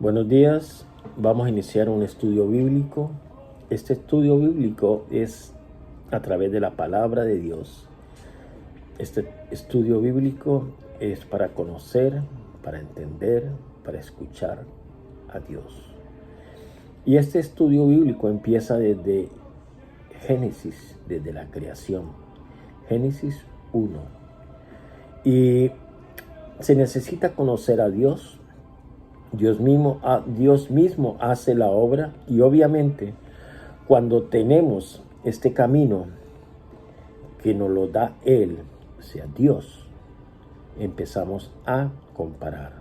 Buenos días, vamos a iniciar un estudio bíblico. Este estudio bíblico es a través de la palabra de Dios. Este estudio bíblico es para conocer, para entender, para escuchar a Dios. Y este estudio bíblico empieza desde Génesis, desde la creación. Génesis 1. Y se necesita conocer a Dios. Dios mismo hace la obra, y obviamente cuando tenemos este camino que nos lo da Él, o sea Dios, empezamos a comparar.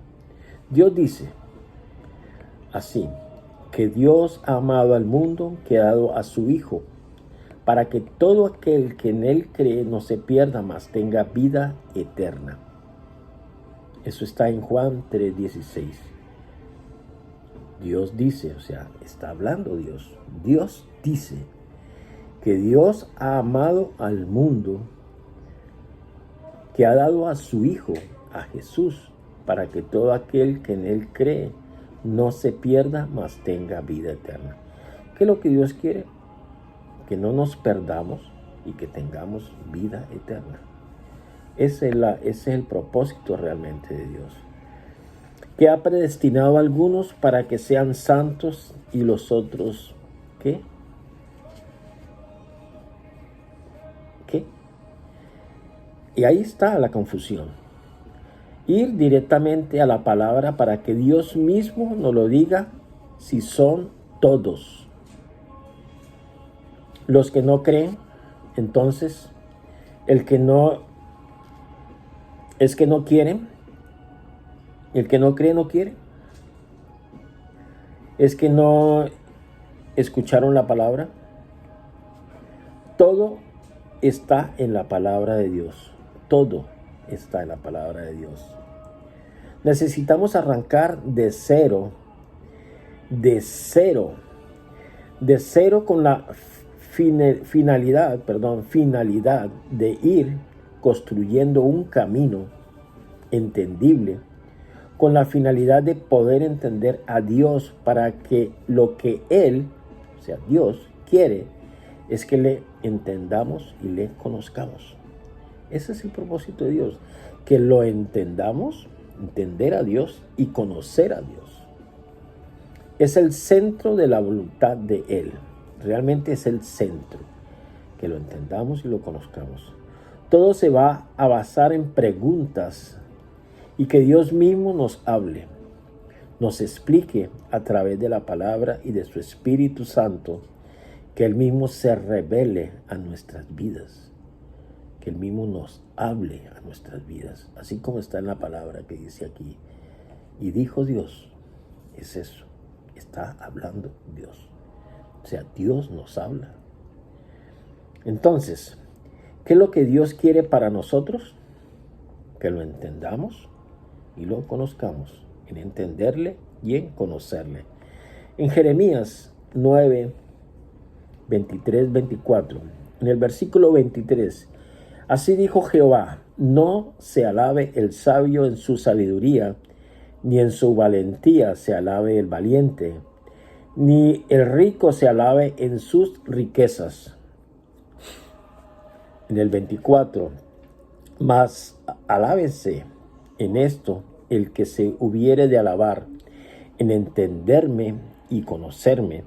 Dios dice así, que Dios ha amado al mundo, que ha dado a su Hijo, para que todo aquel que en Él cree no se pierda, mas tenga vida eterna. Eso está en Juan 3:16. Dios dice, o sea, está hablando Dios. Dios dice que Dios ha amado al mundo, que ha dado a su Hijo, a Jesús, para que todo aquel que en Él cree no se pierda, mas tenga vida eterna. ¿Qué es lo que Dios quiere? Que no nos perdamos y que tengamos vida eterna. Ese es el propósito realmente de Dios. Que ha predestinado a algunos para que sean santos y los otros, ¿qué? Y ahí está la confusión. Ir directamente a la palabra para que Dios mismo nos lo diga si son todos. Los que no creen, entonces, el que no quieren, el que no cree no quiere. Es que no escucharon la palabra. Todo está en la palabra de Dios. Todo está en la palabra de Dios. Necesitamos arrancar de cero con la finalidad de ir construyendo un camino entendible, con la finalidad de poder entender a Dios, para que lo que Él, o sea Dios, quiere es que le entendamos y le conozcamos. Ese es el propósito de Dios, que lo entendamos, entender a Dios y conocer a Dios. Es el centro de la voluntad de Él. Realmente es el centro, que lo entendamos y lo conozcamos. Todo se va a basar en preguntas y que Dios mismo nos hable, nos explique a través de la palabra y de su Espíritu Santo, que Él mismo se revele a nuestras vidas, que Él mismo nos hable a nuestras vidas, así como está en la palabra que dice aquí. Y dijo Dios, es eso, está hablando Dios. O sea, Dios nos habla. Entonces, ¿qué es lo que Dios quiere para nosotros? Que lo entendamos y lo conozcamos, en entenderle y en conocerle. En Jeremías 9, 23, 24, en el versículo 23, así dijo Jehová, no se alabe el sabio en su sabiduría, ni en su valentía se alabe el valiente, ni el rico se alabe en sus riquezas. En el 24, mas alábense en esto el que se hubiere de alabar, en entenderme y conocerme,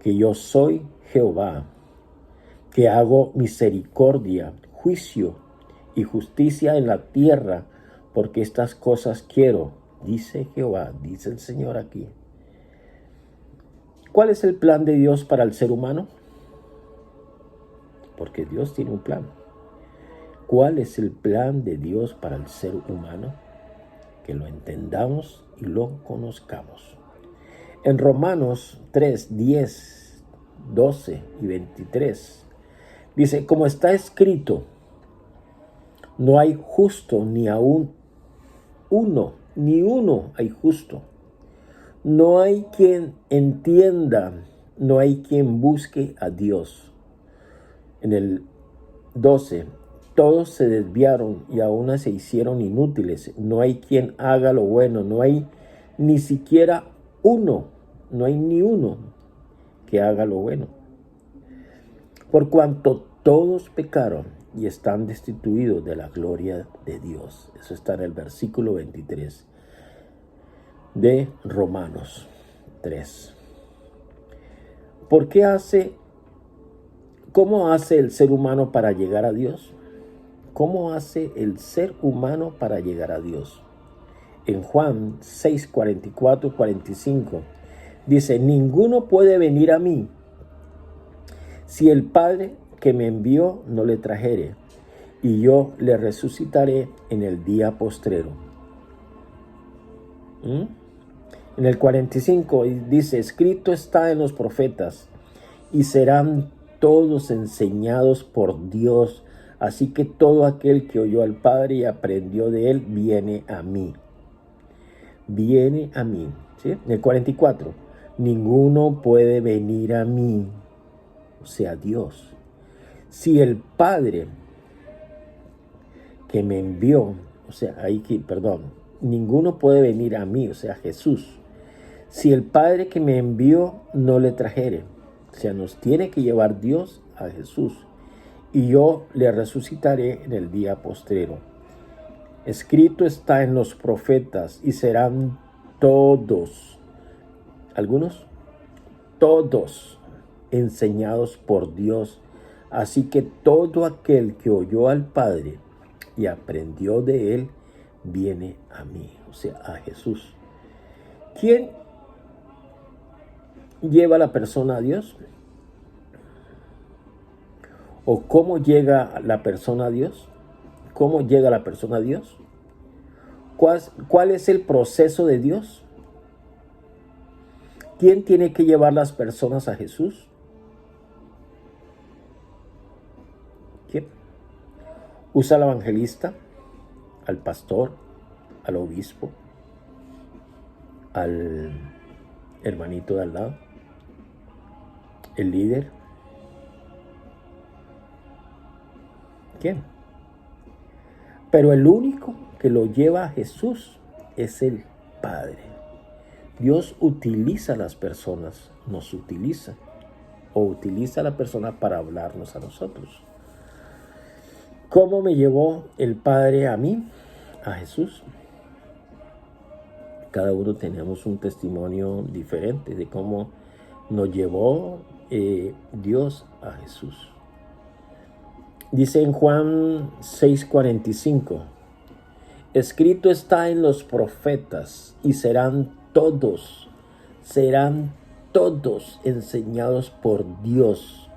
que yo soy Jehová, que hago misericordia, juicio y justicia en la tierra, porque estas cosas quiero, dice Jehová, dice el Señor aquí. ¿Cuál es el plan de Dios para el ser humano? Porque Dios tiene un plan. ¿Cuál es el plan de Dios para el ser humano? Que lo entendamos y lo conozcamos. En Romanos 3, 10, 12 y 23, dice, como está escrito, no hay justo ni aún uno, ni uno hay justo. No hay quien entienda, no hay quien busque a Dios. En el 12, todos se desviaron y aún se hicieron inútiles. No hay quien haga lo bueno, no hay ni siquiera uno, no hay ni uno que haga lo bueno. Por cuanto todos pecaron y están destituidos de la gloria de Dios. Eso está en el versículo 23 de Romanos 3. ¿Cómo hace el ser humano para llegar a Dios? ¿Cómo hace el ser humano para llegar a Dios? En Juan 6, 44, 45 dice: ninguno puede venir a mí si el Padre que me envió no le trajere, y yo le resucitaré en el día postrero. En el 45 dice: escrito está en los profetas, y serán todos enseñados por Dios, así que todo aquel que oyó al Padre y aprendió de él, viene a mí. Viene a mí. ¿Sí? En el 44, ninguno puede venir a mí, o sea, Dios, si el Padre que me envió, ninguno puede venir a mí, o sea, Jesús, si el Padre que me envió no le trajere. O sea, nos tiene que llevar Dios a Jesús, y yo le resucitaré en el día postrero. Escrito está en los profetas, y serán todos, algunos, todos enseñados por Dios. Así que todo aquel que oyó al Padre y aprendió de él, viene a mí, o sea, a Jesús. ¿Quién lleva a la persona a Dios? ¿O cómo llega la persona a Dios? ¿Cómo llega la persona a Dios? ¿Cuál es el proceso de Dios? ¿Quién tiene que llevar las personas a Jesús? ¿Quién? ¿Usa al evangelista, al pastor, al obispo, al hermanito de al lado, el líder? ¿Quién? Pero el único que lo lleva a Jesús es el Padre. Dios utiliza a las personas, nos utiliza, o utiliza a la persona para hablarnos a nosotros. ¿Cómo me llevó el Padre a mí? A Jesús. Cada uno tenemos un testimonio diferente de cómo nos llevó Dios a Jesús. Dice en Juan 6:45, escrito está en los profetas, y serán todos enseñados por Dios.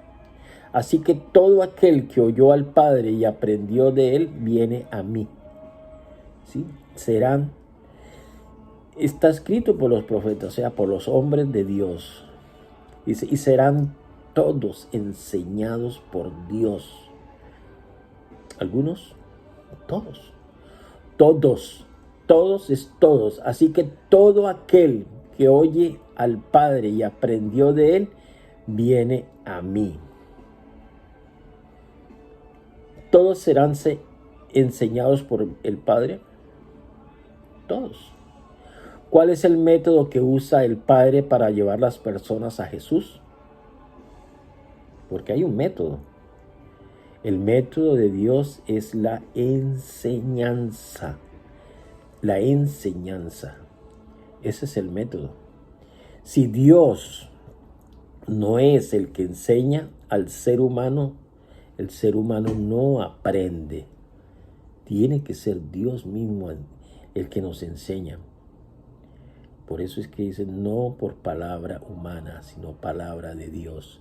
Así que todo aquel que oyó al Padre y aprendió de él, viene a mí. ¿Sí? Está escrito por los profetas, o sea, por los hombres de Dios. Dice, y serán todos enseñados por Dios. Algunos, todos es todos. Así que todo aquel que oye al Padre y aprendió de él, viene a mí. Todos serán enseñados por el Padre. Todos. ¿Cuál es el método que usa el Padre para llevar las personas a Jesús? Porque hay un método. El método de Dios es la enseñanza. La enseñanza. Ese es el método. Si Dios no es el que enseña al ser humano, el ser humano no aprende. Tiene que ser Dios mismo el que nos enseña. Por eso es que dicen, no por palabra humana, sino palabra de Dios.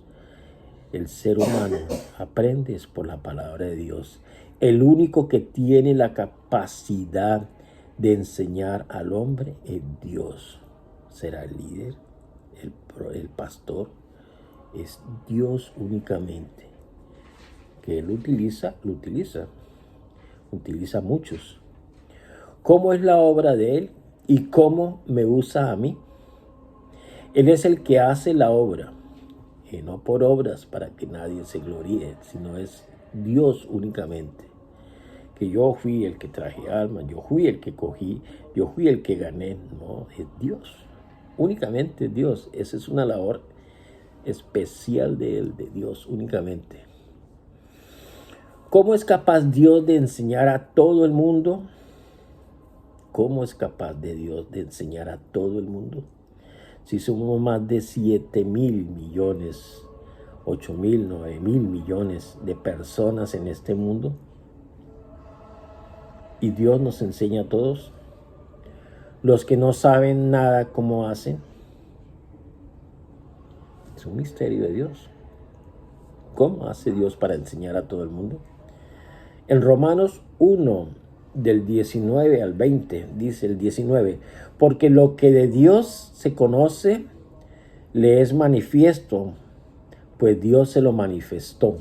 El ser humano aprende es por la palabra de Dios. El único que tiene la capacidad de enseñar al hombre es Dios. Será el líder, el pastor. Es Dios únicamente. Que Él utiliza a muchos. ¿Cómo es la obra de Él y cómo me usa a mí? Él es el que hace la obra, y no por obras para que nadie se gloríe, sino es Dios únicamente. Que yo fui el que traje almas, yo fui el que cogí, yo fui el que gané. No, es Dios únicamente Dios. Esa es una labor especial de Él, de Dios únicamente. ¿Cómo es capaz Dios de enseñar a todo el mundo? ¿Cómo es capaz de Dios de enseñar a todo el mundo? Si somos más de 7.000 millones, 8.000, 9.000 millones de personas en este mundo, y Dios nos enseña a todos. Los que no saben nada, ¿cómo hacen? Es un misterio de Dios. ¿Cómo hace Dios para enseñar a todo el mundo? En Romanos 1, del 19 al 20, dice el 19, porque lo que de Dios se conoce le es manifiesto, pues Dios se lo manifestó.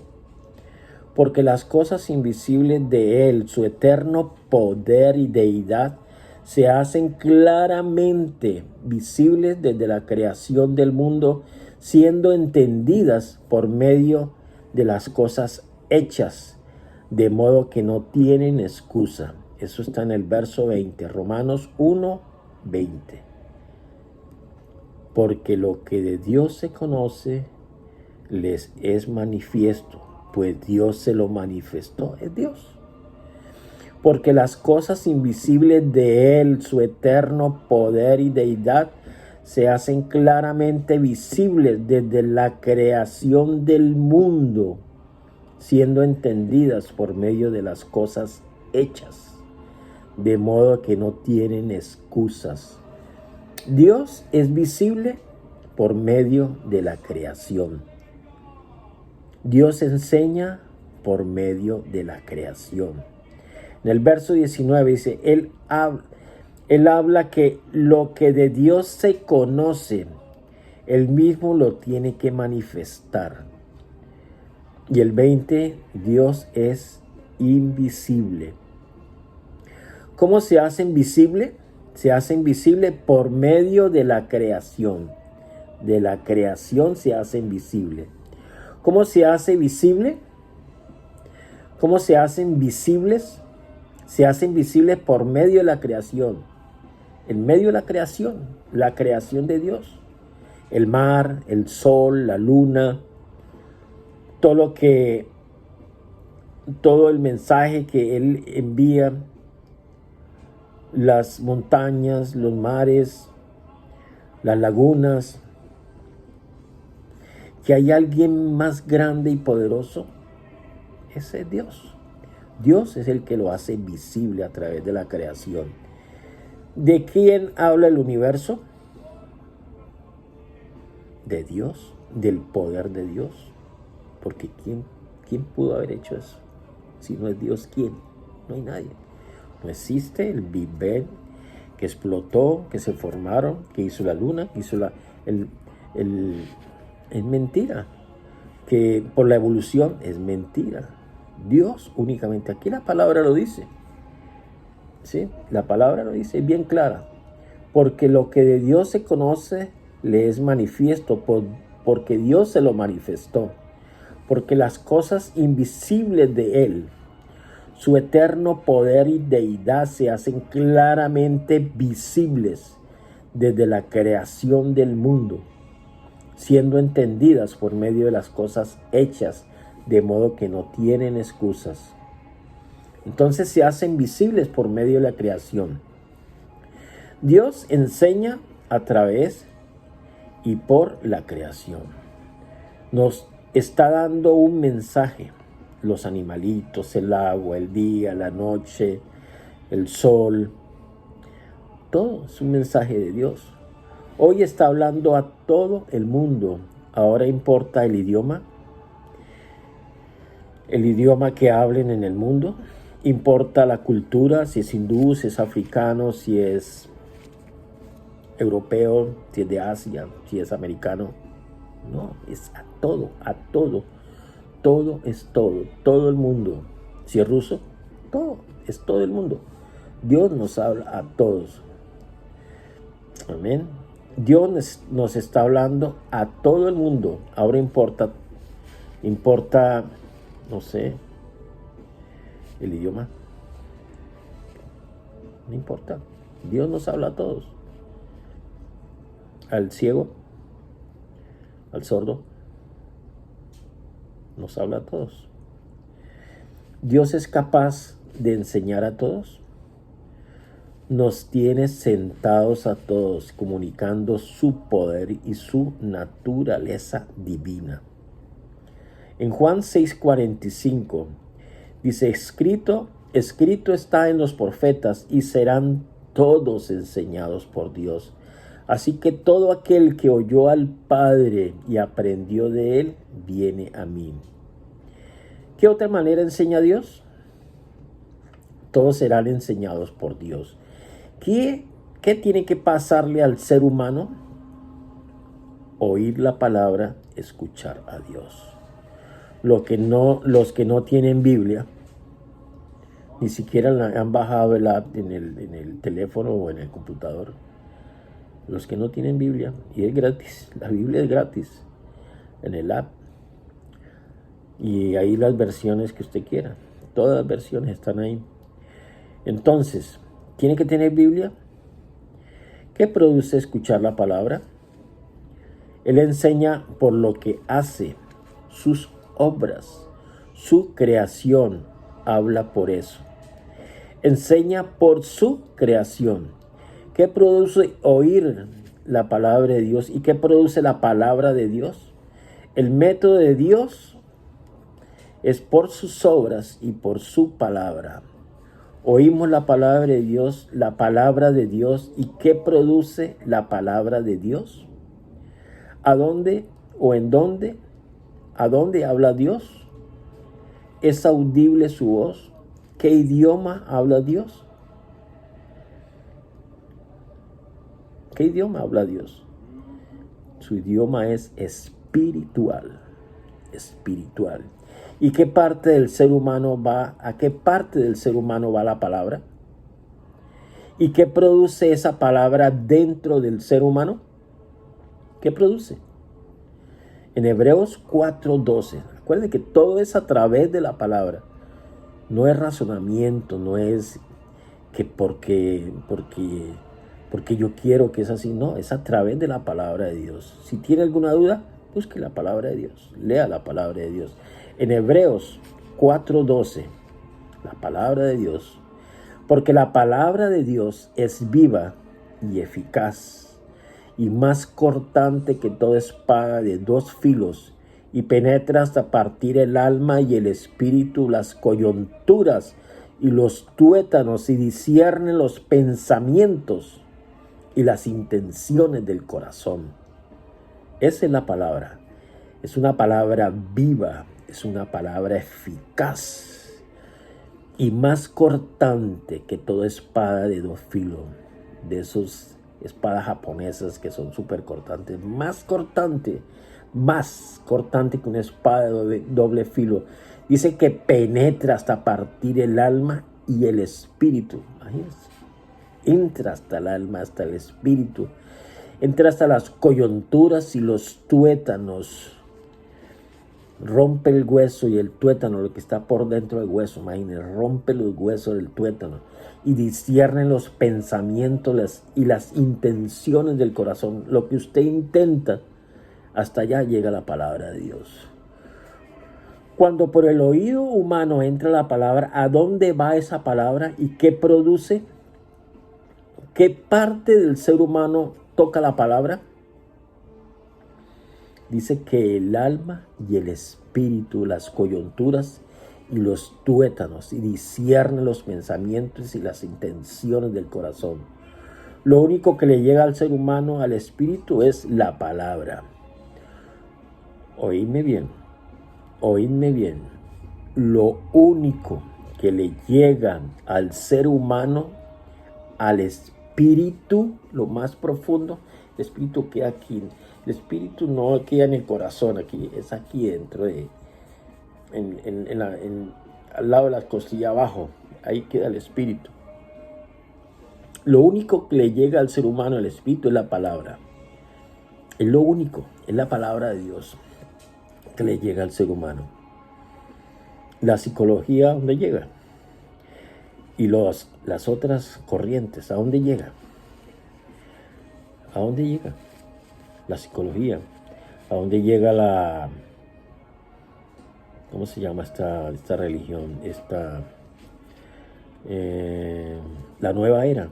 Porque las cosas invisibles de Él, su eterno poder y deidad, se hacen claramente visibles desde la creación del mundo, siendo entendidas por medio de las cosas hechas, de modo que no tienen excusa. Eso está en el verso 20, Romanos 1, 20. Porque lo que de Dios se conoce les es manifiesto, pues Dios se lo manifestó, es Dios. Porque las cosas invisibles de Él, su eterno poder y deidad, se hacen claramente visibles desde la creación del mundo, siendo entendidas por medio de las cosas hechas, de modo que no tienen excusas. Dios es visible por medio de la creación. Dios enseña por medio de la creación. En el verso 19 dice, Él habla que lo que de Dios se conoce, Él mismo lo tiene que manifestar. Y el 20, Dios es invisible. ¿Cómo se hace invisible? Se hace invisible por medio de la creación. De la creación se hace invisible. ¿Cómo se hace visible? ¿Cómo se hacen visibles? Se hacen visibles por medio de la creación. En medio de la creación de Dios. El mar, el sol, la luna, todo el mensaje que Él envía, las montañas, los mares, las lagunas, que hay alguien más grande y poderoso, ese es Dios. Dios es el que lo hace visible a través de la creación. ¿De quién habla el universo? De Dios, del poder de Dios. Porque ¿quién pudo haber hecho eso? Si no es Dios, ¿quién? No hay nadie. No existe el Big Bang que explotó, que se formaron, que hizo la luna, que hizo es mentira. Que por la evolución es mentira. Dios únicamente, aquí la palabra lo dice. ¿Sí? La palabra lo dice bien clara. Porque lo que de Dios se conoce le es manifiesto, porque Dios se lo manifestó. Porque las cosas invisibles de Él, su eterno poder y deidad, se hacen claramente visibles desde la creación del mundo, siendo entendidas por medio de las cosas hechas, de modo que no tienen excusas. Entonces se hacen visibles por medio de la creación. Dios enseña a través y por la creación. Nos está dando un mensaje. Los animalitos, el agua, el día, la noche, el sol. Todo es un mensaje de Dios. Hoy está hablando a todo el mundo. Ahora importa el idioma que hablen en el mundo. Importa la cultura, si es hindú, si es africano, si es europeo, si es de Asia, si es americano. No, es a todo, a todo. Todo es todo, todo el mundo. Si es ruso, todo, es todo el mundo. Dios nos habla a todos. Amén. Dios nos está hablando a todo el mundo. Ahora importa, no sé, el idioma. No importa. Dios nos habla a todos. al ciego, al sordo, nos habla a todos. Dios es capaz de enseñar a todos. Nos tiene sentados a todos, comunicando su poder y su naturaleza divina. En Juan 6:45 dice, escrito está en los profetas y serán todos enseñados por Dios. Así que todo aquel que oyó al Padre y aprendió de él, viene a mí. ¿Qué otra manera enseña Dios? Todos serán enseñados por Dios. ¿Qué tiene que pasarle al ser humano? Oír la palabra, escuchar a Dios. Los que no tienen Biblia, ni siquiera han bajado el app en el teléfono o en el computador. Los que no tienen Biblia, y es gratis, la Biblia es gratis, en el app. Y ahí las versiones que usted quiera, todas las versiones están ahí. Entonces, ¿tiene que tener Biblia? ¿Qué produce escuchar la palabra? Él enseña por lo que hace, sus obras, su creación, habla por eso. Enseña por su creación. ¿Qué produce oír la palabra de Dios? ¿Y qué produce la palabra de Dios? El método de Dios es por sus obras y por su palabra. Oímos la palabra de Dios, ¿y qué produce la palabra de Dios? ¿A dónde o en dónde? ¿A dónde habla Dios? ¿Es audible su voz? ¿Qué idioma habla Dios? ¿Qué idioma habla Dios? Su idioma es espiritual. Espiritual. ¿Y qué parte del ser humano a qué parte del ser humano va la palabra? ¿Y qué produce esa palabra dentro del ser humano? ¿Qué produce? En Hebreos 4:12, recuerden que todo es a través de la palabra. No es razonamiento, no es que porque yo quiero que es así. No, es a través de la palabra de Dios. Si tiene alguna duda, busque la palabra de Dios. Lea la palabra de Dios. En Hebreos 4:12, la palabra de Dios. Porque la palabra de Dios es viva y eficaz, y más cortante que toda espada de dos filos, y penetra hasta partir el alma y el espíritu, las coyunturas y los tuétanos, y discierne los pensamientos y las intenciones del corazón. Esa es la palabra. Es una palabra viva, es una palabra eficaz y más cortante que toda espada de dos filos, de esos espadas japonesas que son súper cortantes, más cortante que una espada de doble filo. Dice que penetra hasta partir el alma y el espíritu. Imagínense. Entra hasta el alma, hasta el espíritu. Entra hasta las coyunturas y los tuétanos. Rompe el hueso y el tuétano, lo que está por dentro del hueso. Imagínense, rompe los huesos del tuétano. Y discierne los pensamientos y las intenciones del corazón. Lo que usted intenta, hasta allá llega la palabra de Dios. Cuando por el oído humano entra la palabra, ¿a dónde va esa palabra y qué produce? ¿Qué parte del ser humano toca la palabra? Dice que el alma y el espíritu, las coyunturas y los tuétanos, y discierne los pensamientos y las intenciones del corazón. Lo único que le llega al ser humano, al espíritu, es la palabra. Oídme bien. Lo único que le llega al ser humano, al espíritu, lo más profundo, el espíritu queda aquí. El espíritu no queda en el corazón, aquí, es aquí dentro al lado de la costilla abajo, ahí queda el espíritu. Lo único que le llega al ser humano, al espíritu, es la palabra. Es lo único, es la palabra de Dios que le llega al ser humano. La psicología, ¿a dónde llega? Y las otras corrientes, ¿a dónde llega? ¿A dónde llega? la psicología, a dónde llega la, ¿cómo se llama esta religión? La nueva era,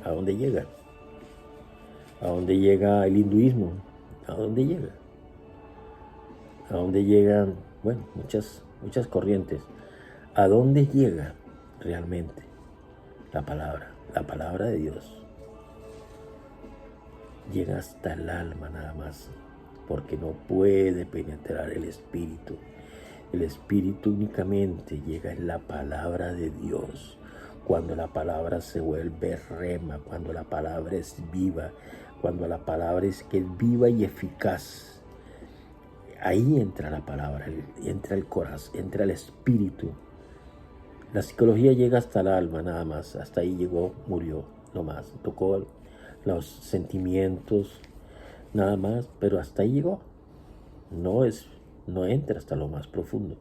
¿a dónde llega? ¿A dónde llega el hinduismo? ¿A dónde llega? ¿A dónde llegan, bueno, muchas corrientes? ¿A dónde llega realmente la palabra de Dios? Llega hasta el alma nada más, porque no puede penetrar el espíritu. El espíritu únicamente llega en la palabra de Dios. Cuando la palabra se vuelve rema, cuando la palabra es viva, cuando la palabra es viva y eficaz. Ahí entra la palabra, entra el corazón, entra el espíritu. La psicología llega hasta el alma nada más, hasta ahí llegó, murió, no más. Tocó los sentimientos, nada más, pero hasta ahí llegó. No entra hasta lo más profundo.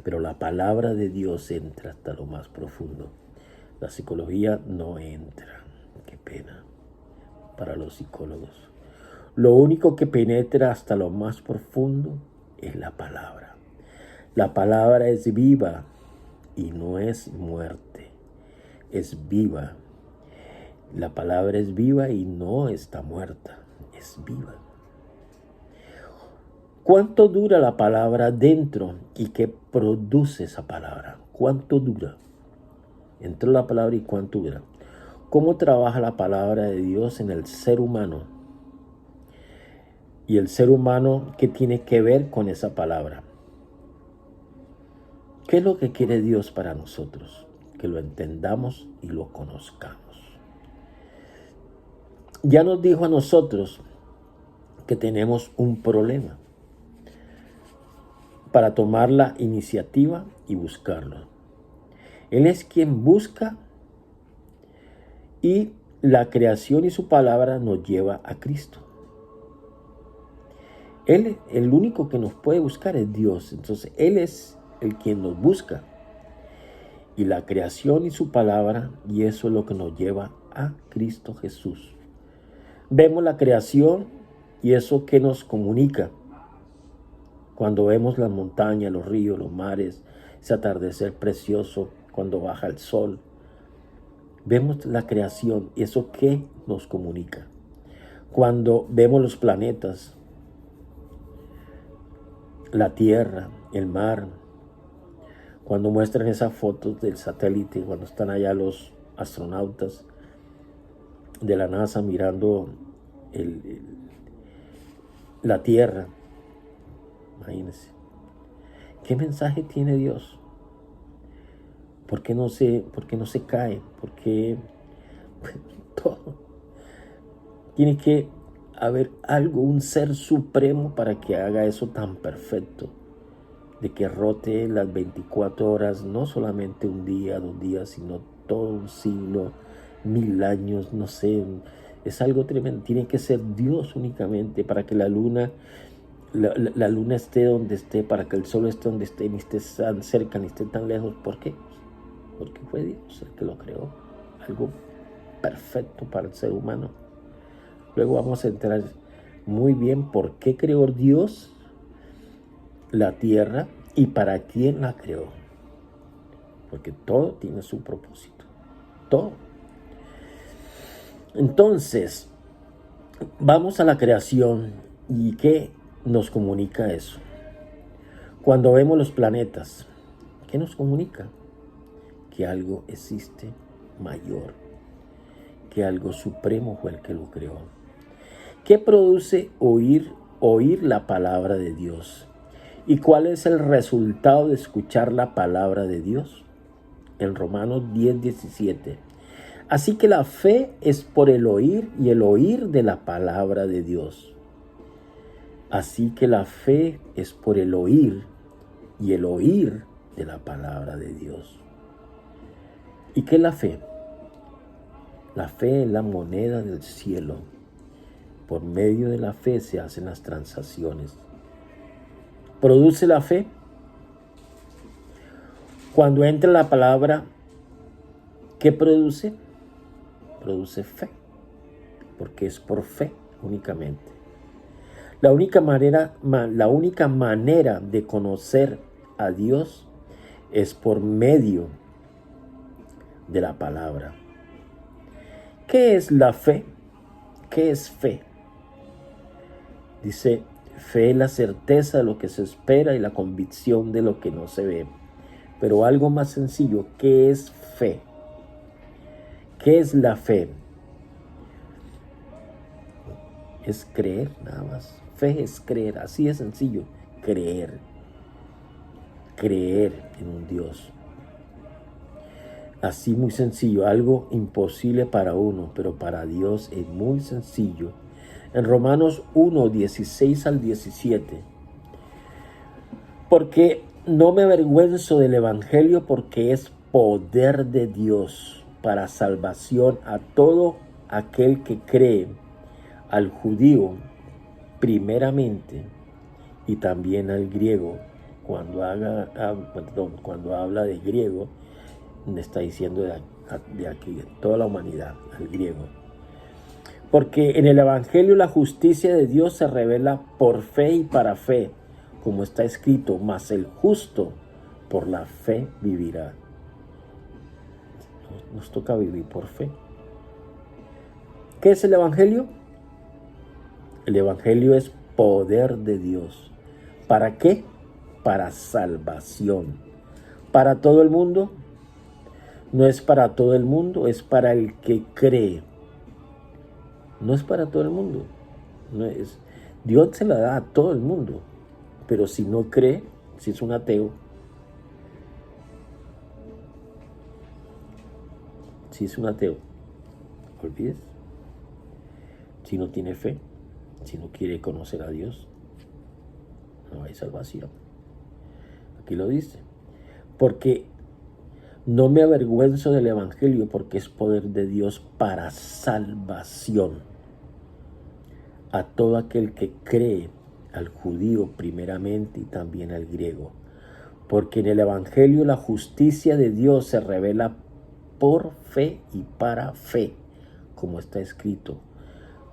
Pero la palabra de Dios entra hasta lo más profundo. La psicología no entra. Qué pena para los psicólogos. Lo único que penetra hasta lo más profundo es la palabra. La palabra es viva y no es muerte. Es viva. La palabra es viva y no está muerta. Es viva. ¿Cuánto dura la palabra dentro y qué produce esa palabra? ¿Cuánto dura? Entró la palabra y cuánto dura. ¿Cómo trabaja la palabra de Dios en el ser humano? Y el ser humano, ¿qué tiene que ver con esa palabra? ¿Qué es lo que quiere Dios para nosotros? Que lo entendamos y lo conozcamos. Ya nos dijo a nosotros que tenemos un problema para tomar la iniciativa y buscarlo. Él es quien busca y la creación y su palabra nos lleva a Cristo. Él, el único que nos puede buscar es Dios. Entonces, Él es el quien nos busca. Y la creación y su palabra, y eso es lo que nos lleva a Cristo Jesús. Vemos la creación y eso que nos comunica. Cuando vemos las montañas, los ríos, los mares, ese atardecer precioso, cuando baja el sol. Vemos la creación y eso que nos comunica. Cuando vemos los planetas, la tierra, el mar, cuando muestran esas fotos del satélite, cuando están allá los astronautas de la NASA mirando la tierra, imagínense. ¿Qué mensaje tiene Dios? ¿Por qué no se cae? ¿Por qué todo? Tiene que haber algo, un ser supremo para que haga eso tan perfecto, de que rote las 24 horas, no solamente un día, 2 días, sino todo un siglo, 1000 años, no sé, es algo tremendo. Tiene que ser Dios únicamente para que la luna esté donde esté, para que el sol esté donde esté, ni esté tan cerca, ni esté tan lejos. ¿Por qué? Porque fue Dios el que lo creó, algo perfecto para el ser humano. Luego vamos a entrar muy bien por qué creó Dios la tierra y para quién la creó. Porque todo tiene su propósito. Todo. Entonces, vamos a la creación y ¿qué nos comunica eso? Cuando vemos los planetas, ¿qué nos comunica? Que algo existe mayor, que algo supremo fue el que lo creó. ¿Qué produce oír la palabra de Dios? ¿Y cuál es el resultado de escuchar la palabra de Dios? En Romanos 10:17. Así que la fe es por el oír y el oír de la palabra de Dios. Así que la fe es por el oír y el oír de la palabra de Dios. ¿Y qué es la fe? La fe es la moneda del cielo. Por medio de la fe se hacen las transacciones. ¿Produce la fe? Cuando entra la palabra, ¿qué produce? Produce fe, porque es por fe únicamente. La única manera de conocer a Dios es por medio de la palabra. ¿Qué es la fe? ¿Qué es fe? Dice, fe es la certeza de lo que se espera y la convicción de lo que no se ve. Pero algo más sencillo, ¿qué es fe? ¿Qué es la fe? Es creer, nada más. Fe es creer, así de sencillo, creer. Creer en un Dios. Así muy sencillo, algo imposible para uno, pero para Dios es muy sencillo. En Romanos 1, 16 al 17. Porque no me avergüenzo del Evangelio, porque es poder de Dios para salvación a todo aquel que cree, al judío primeramente y también al griego. Cuando habla de griego, me está diciendo de aquí, de toda la humanidad, al griego. Porque en el Evangelio la justicia de Dios se revela por fe y para fe, como está escrito, mas el justo por la fe vivirá. Nos toca vivir por fe. ¿Qué es el Evangelio? El Evangelio es poder de Dios. ¿Para qué? Para salvación. ¿Para todo el mundo? No es para todo el mundo, es para el que cree. No es para todo el mundo. Dios se la da a todo el mundo. Pero si no cree, si es un ateo, olvides. Si no tiene fe, si no quiere conocer a Dios, no hay salvación. Aquí lo dice. Porque no me avergüenzo del Evangelio, porque es poder de Dios para salvación a todo aquel que cree, al judío primeramente y también al griego. Porque en el Evangelio la justicia de Dios se revela por fe y para fe, como está escrito,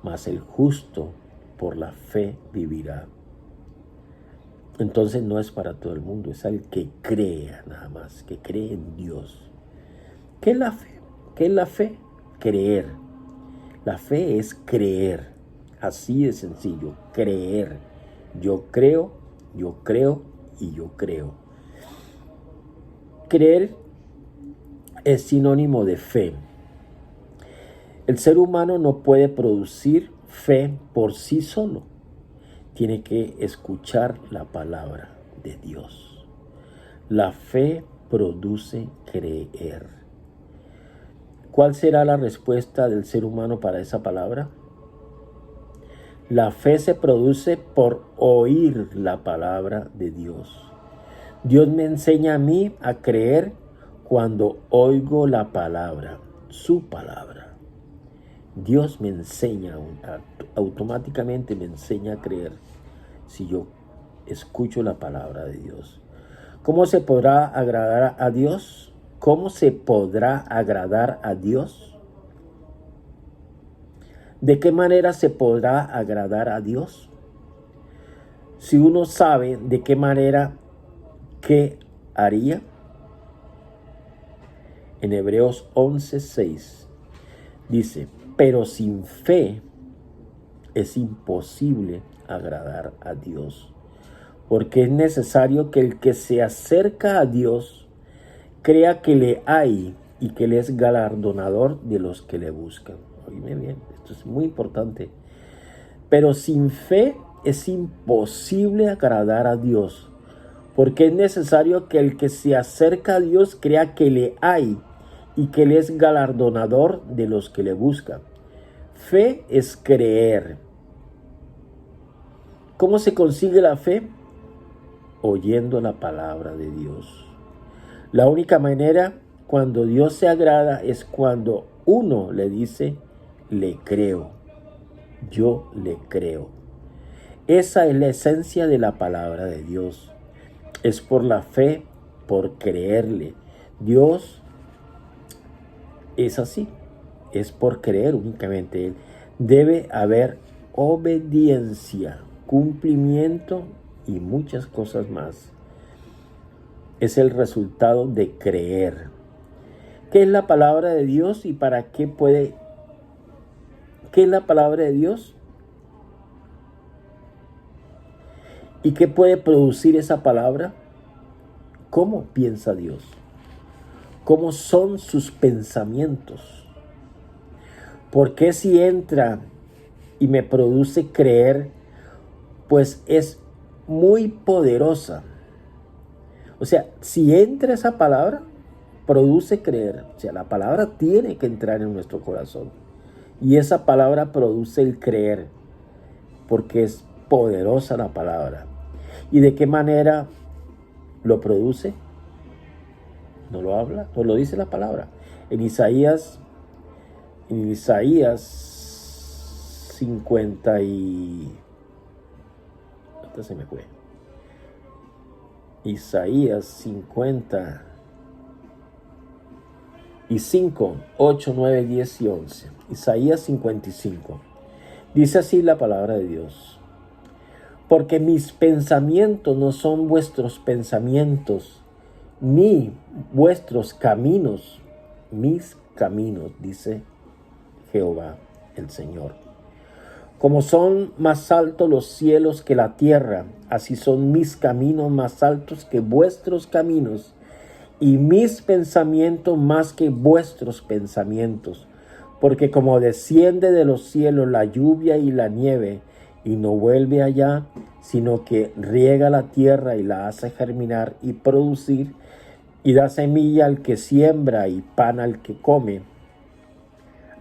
mas el justo por la fe vivirá. Entonces no es para todo el mundo, es al que crea nada más, que cree en Dios. ¿Qué es la fe? ¿Qué es la fe? Creer. La fe es creer, así de sencillo, creer. Yo creo y yo creo. Creer es sinónimo de fe. El ser humano no puede producir fe por sí solo. Tiene que escuchar la palabra de Dios. La fe produce creer. ¿Cuál será la respuesta del ser humano para esa palabra? La fe se produce por oír la palabra de Dios. Dios me enseña a mí a creer cuando oigo la palabra, su palabra. Dios me enseña, automáticamente me enseña a creer si yo escucho la palabra de Dios. ¿Cómo se podrá agradar a Dios? ¿Cómo se podrá agradar a Dios? ¿De qué manera se podrá agradar a Dios? Si uno sabe de qué manera, ¿qué haría? En Hebreos 11:6 dice, pero sin fe es imposible agradar a Dios, porque es necesario que el que se acerca a Dios crea que le hay y que Él es galardonador de los que le buscan. Oíme bien, esto es muy importante. Pero sin fe es imposible agradar a Dios, porque es necesario que el que se acerca a Dios crea que le hay y que Él es galardonador de los que le buscan. Fe es creer. ¿Cómo se consigue la fe? Oyendo la palabra de Dios. La única manera cuando Dios se agrada es cuando uno le dice, le creo. Yo le creo. Esa es la esencia de la palabra de Dios. Es por la fe, por creerle. Dios es así. Es por creer únicamente Él. Debe haber obediencia. cumplimiento y muchas cosas más. Es el resultado de creer. ¿Qué es la palabra de Dios y para qué puede? ¿Qué es la palabra de Dios? ¿Y qué puede producir esa palabra? ¿Cómo piensa Dios? ¿Cómo son sus pensamientos? ¿Por qué si entra y me produce creer, pues es muy poderosa? O sea, si entra esa palabra, produce creer. O sea, la palabra tiene que entrar en nuestro corazón. Y esa palabra produce el creer, porque es poderosa la palabra. ¿Y de qué manera lo produce? No lo habla, no lo dice la palabra. En Isaías 50 y... Hasta se me fue. Isaías 55, 8, 9, 10 y 11. Isaías 55. Dice así la palabra de Dios. Porque mis pensamientos no son vuestros pensamientos, ni vuestros caminos, mis caminos, dice Jehová el Señor. Como son más altos los cielos que la tierra, así son mis caminos más altos que vuestros caminos, y mis pensamientos más que vuestros pensamientos. Porque como desciende de los cielos la lluvia y la nieve, y no vuelve allá, sino que riega la tierra y la hace germinar y producir, y da semilla al que siembra y pan al que come,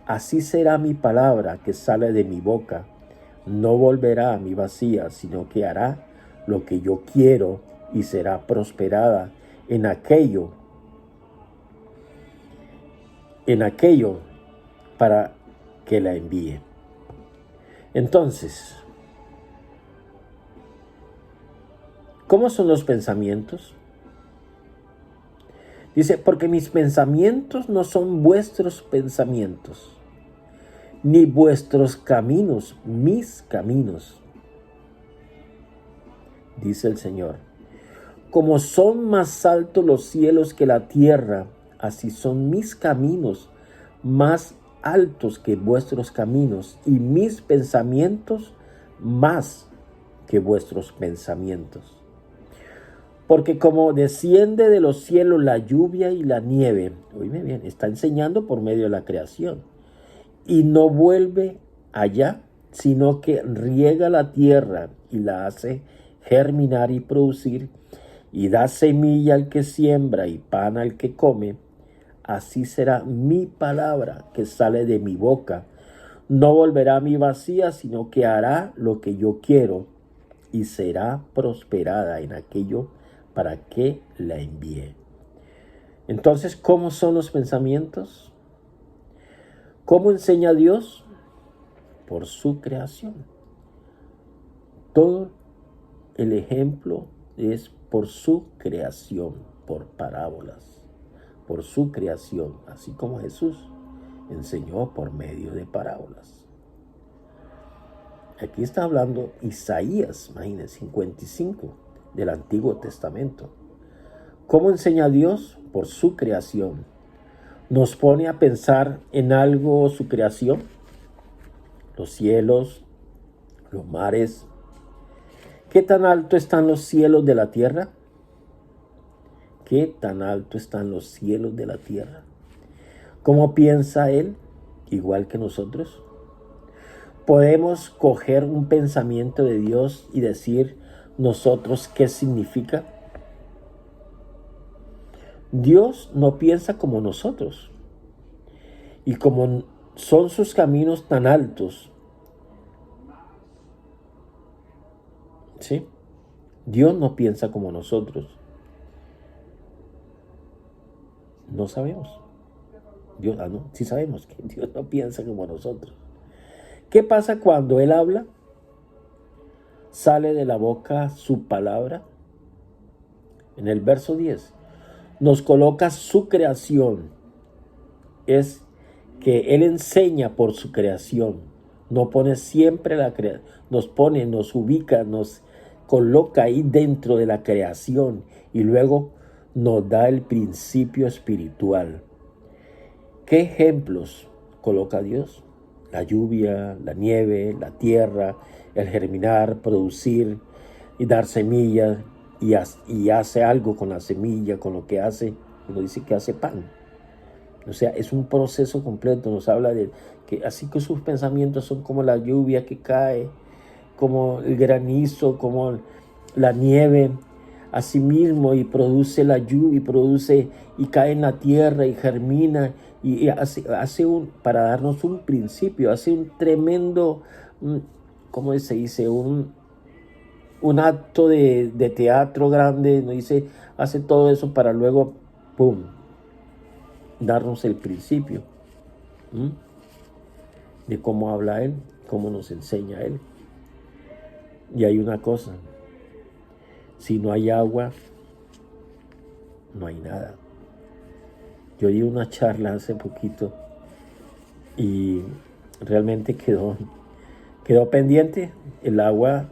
así será mi palabra que sale de mi boca. No volverá a mí vacía, sino que hará lo que yo quiero y será prosperada en aquello para que la envíe. Entonces, ¿cómo son los pensamientos? Dice, porque mis pensamientos no son vuestros pensamientos, ni vuestros caminos, mis caminos, dice el Señor. Como son más altos los cielos que la tierra, así son mis caminos más altos que vuestros caminos, y mis pensamientos más que vuestros pensamientos. Porque como desciende de los cielos la lluvia y la nieve, oíme bien, está enseñando por medio de la creación, y no vuelve allá, sino que riega la tierra y la hace germinar y producir, y da semilla al que siembra y pan al que come, así será mi palabra que sale de mi boca. No volverá a mí vacía, sino que hará lo que yo quiero y será prosperada en aquello para que la envíe. Entonces, ¿cómo son los pensamientos? ¿Cómo enseña Dios? Por su creación. Todo el ejemplo es por su creación, por parábolas, por su creación, así como Jesús enseñó por medio de parábolas. Aquí está hablando Isaías, imagínense, 55 del Antiguo Testamento. ¿Cómo enseña Dios? Por su creación. Nos pone a pensar en algo su creación, los cielos, los mares. ¿Qué tan alto están los cielos de la tierra? ¿Qué tan alto están los cielos de la tierra? ¿Cómo piensa Él? Igual que nosotros. Podemos coger un pensamiento de Dios y decir nosotros qué significa. Dios no piensa como nosotros. Y como son sus caminos tan altos, ¿sí? Dios no piensa como nosotros. No sabemos. Dios, no, sí sabemos que Dios no piensa como nosotros. ¿Qué pasa cuando Él habla? Sale de la boca su palabra. En el verso 10 nos coloca su creación. Es que Él enseña por su creación. nos pone siempre nos ubica, nos coloca ahí dentro de la creación y luego nos da el principio espiritual. ¿Qué ejemplos coloca Dios? La lluvia, la nieve, la tierra, el germinar, producir y dar semillas, y hace algo con la semilla, con lo que hace, uno dice que hace pan. O sea, es un proceso completo, nos habla de que así que sus pensamientos son como la lluvia que cae, como el granizo, como la nieve, así mismo, y produce la lluvia, y produce, y cae en la tierra, y germina, y hace para darnos un principio, hace un tremendo, ¿cómo se dice? Un acto de teatro grande, nos dice, hace todo eso para luego, ¡pum!, darnos el principio de cómo habla Él, cómo nos enseña Él. Y hay una cosa, si no hay agua, no hay nada. Yo di una charla hace poquito y realmente quedó pendiente el agua.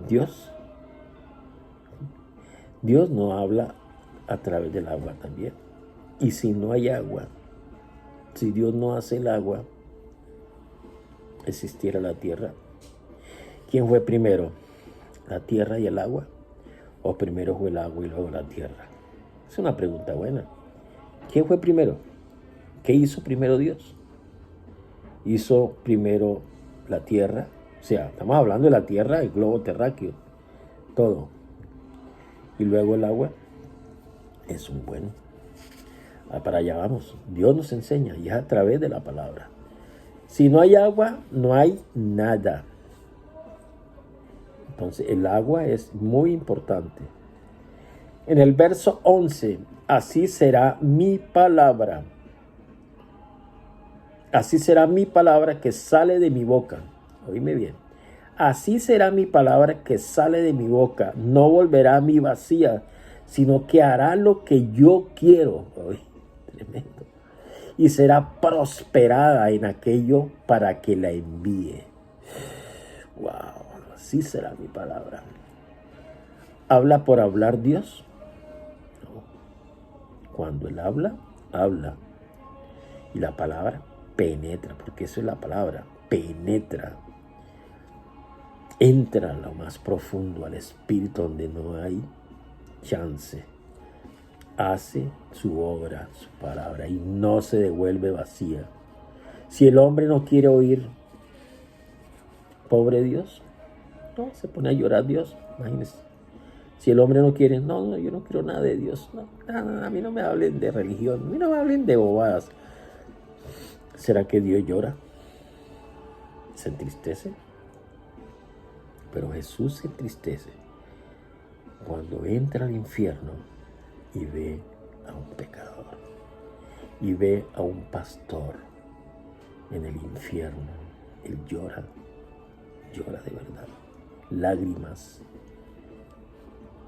Dios no habla a través del agua también. Y si no hay agua, si Dios no hace el agua, existiera la tierra. ¿Quién fue primero? ¿La tierra y el agua? ¿O primero fue el agua y luego la tierra? Es una pregunta buena. ¿Quién fue primero? ¿Qué hizo primero Dios? Hizo primero la tierra. O sea, estamos hablando de la tierra, el globo terráqueo, todo. Y luego el agua. Es un bueno. Para allá vamos. Dios nos enseña y es a través de la palabra. Si no hay agua, no hay nada. Entonces el agua es muy importante. En el verso 11, así será mi palabra. Así será mi palabra que sale de mi boca. Oíme bien. Así será mi palabra que sale de mi boca. No volverá a mí vacía, sino que hará lo que yo quiero. Oye, tremendo. Y será prosperada en aquello para que la envíe. Wow, así será mi palabra. ¿Habla por hablar Dios? No. Cuando Él habla, habla. Y la palabra penetra, porque eso es la palabra, penetra. Entra a lo más profundo, al espíritu donde no hay chance. Hace su obra, su palabra, y no se devuelve vacía. Si el hombre no quiere oír, pobre Dios, no, se pone a llorar Dios, imagínense. Si el hombre no quiere, no, yo no quiero nada de Dios, no, a mí no me hablen de religión, a mí no me hablen de bobadas. ¿Será que Dios llora? ¿Se entristece? Pero Jesús se entristece cuando entra al infierno y ve a un pecador, y ve a un pastor en el infierno. Él llora de verdad, lágrimas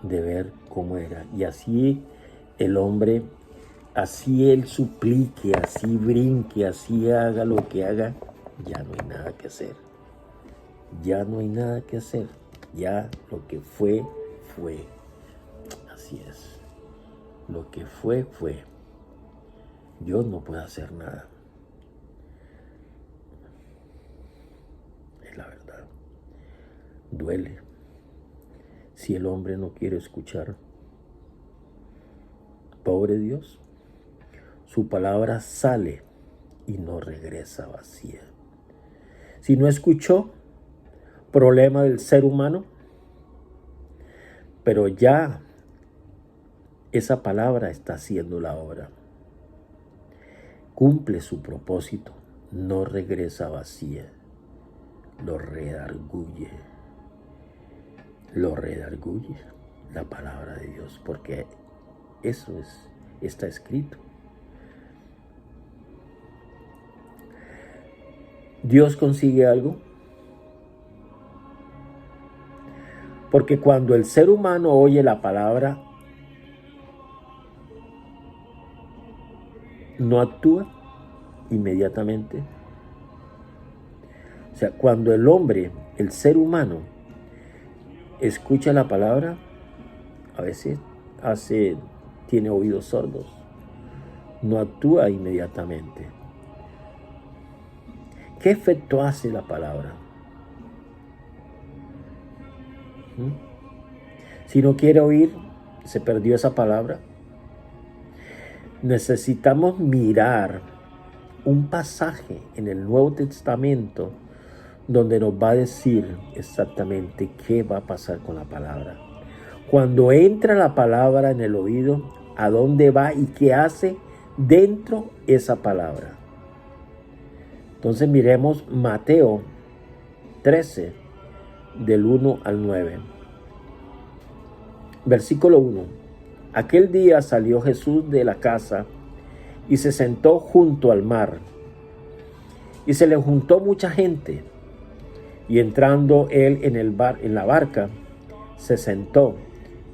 de ver cómo era. Y así el hombre, así él suplique, así brinque, así haga lo que haga, ya no hay nada que hacer. Ya no hay nada que hacer. Ya lo que fue, fue. Así es. Lo que fue, fue. Dios no puede hacer nada. Es la verdad. Duele. Si el hombre no quiere escuchar. Pobre Dios. Su palabra sale y no regresa vacía. Si no escuchó, problema del ser humano, pero ya esa palabra está haciendo la obra. Cumple su propósito, no regresa vacía, lo redarguye la palabra de Dios, porque eso está escrito. Dios consigue algo, porque cuando el ser humano oye la palabra, no actúa inmediatamente. sea, cuando el hombre, el ser humano, escucha la palabra, a veces tiene oídos sordos, no actúa inmediatamente. ¿Qué efecto hace la palabra? Si no quiere oír, se perdió esa palabra. Necesitamos mirar un pasaje en el Nuevo Testamento donde nos va a decir exactamente qué va a pasar con la palabra. Cuando entra la palabra en el oído, ¿a dónde va y qué hace dentro esa palabra? Entonces miremos Mateo 13, del 1 al 9. Versículo 1. Aquel día salió Jesús de la casa y se sentó junto al mar. Y se le juntó mucha gente. Y entrando él en la barca, se sentó,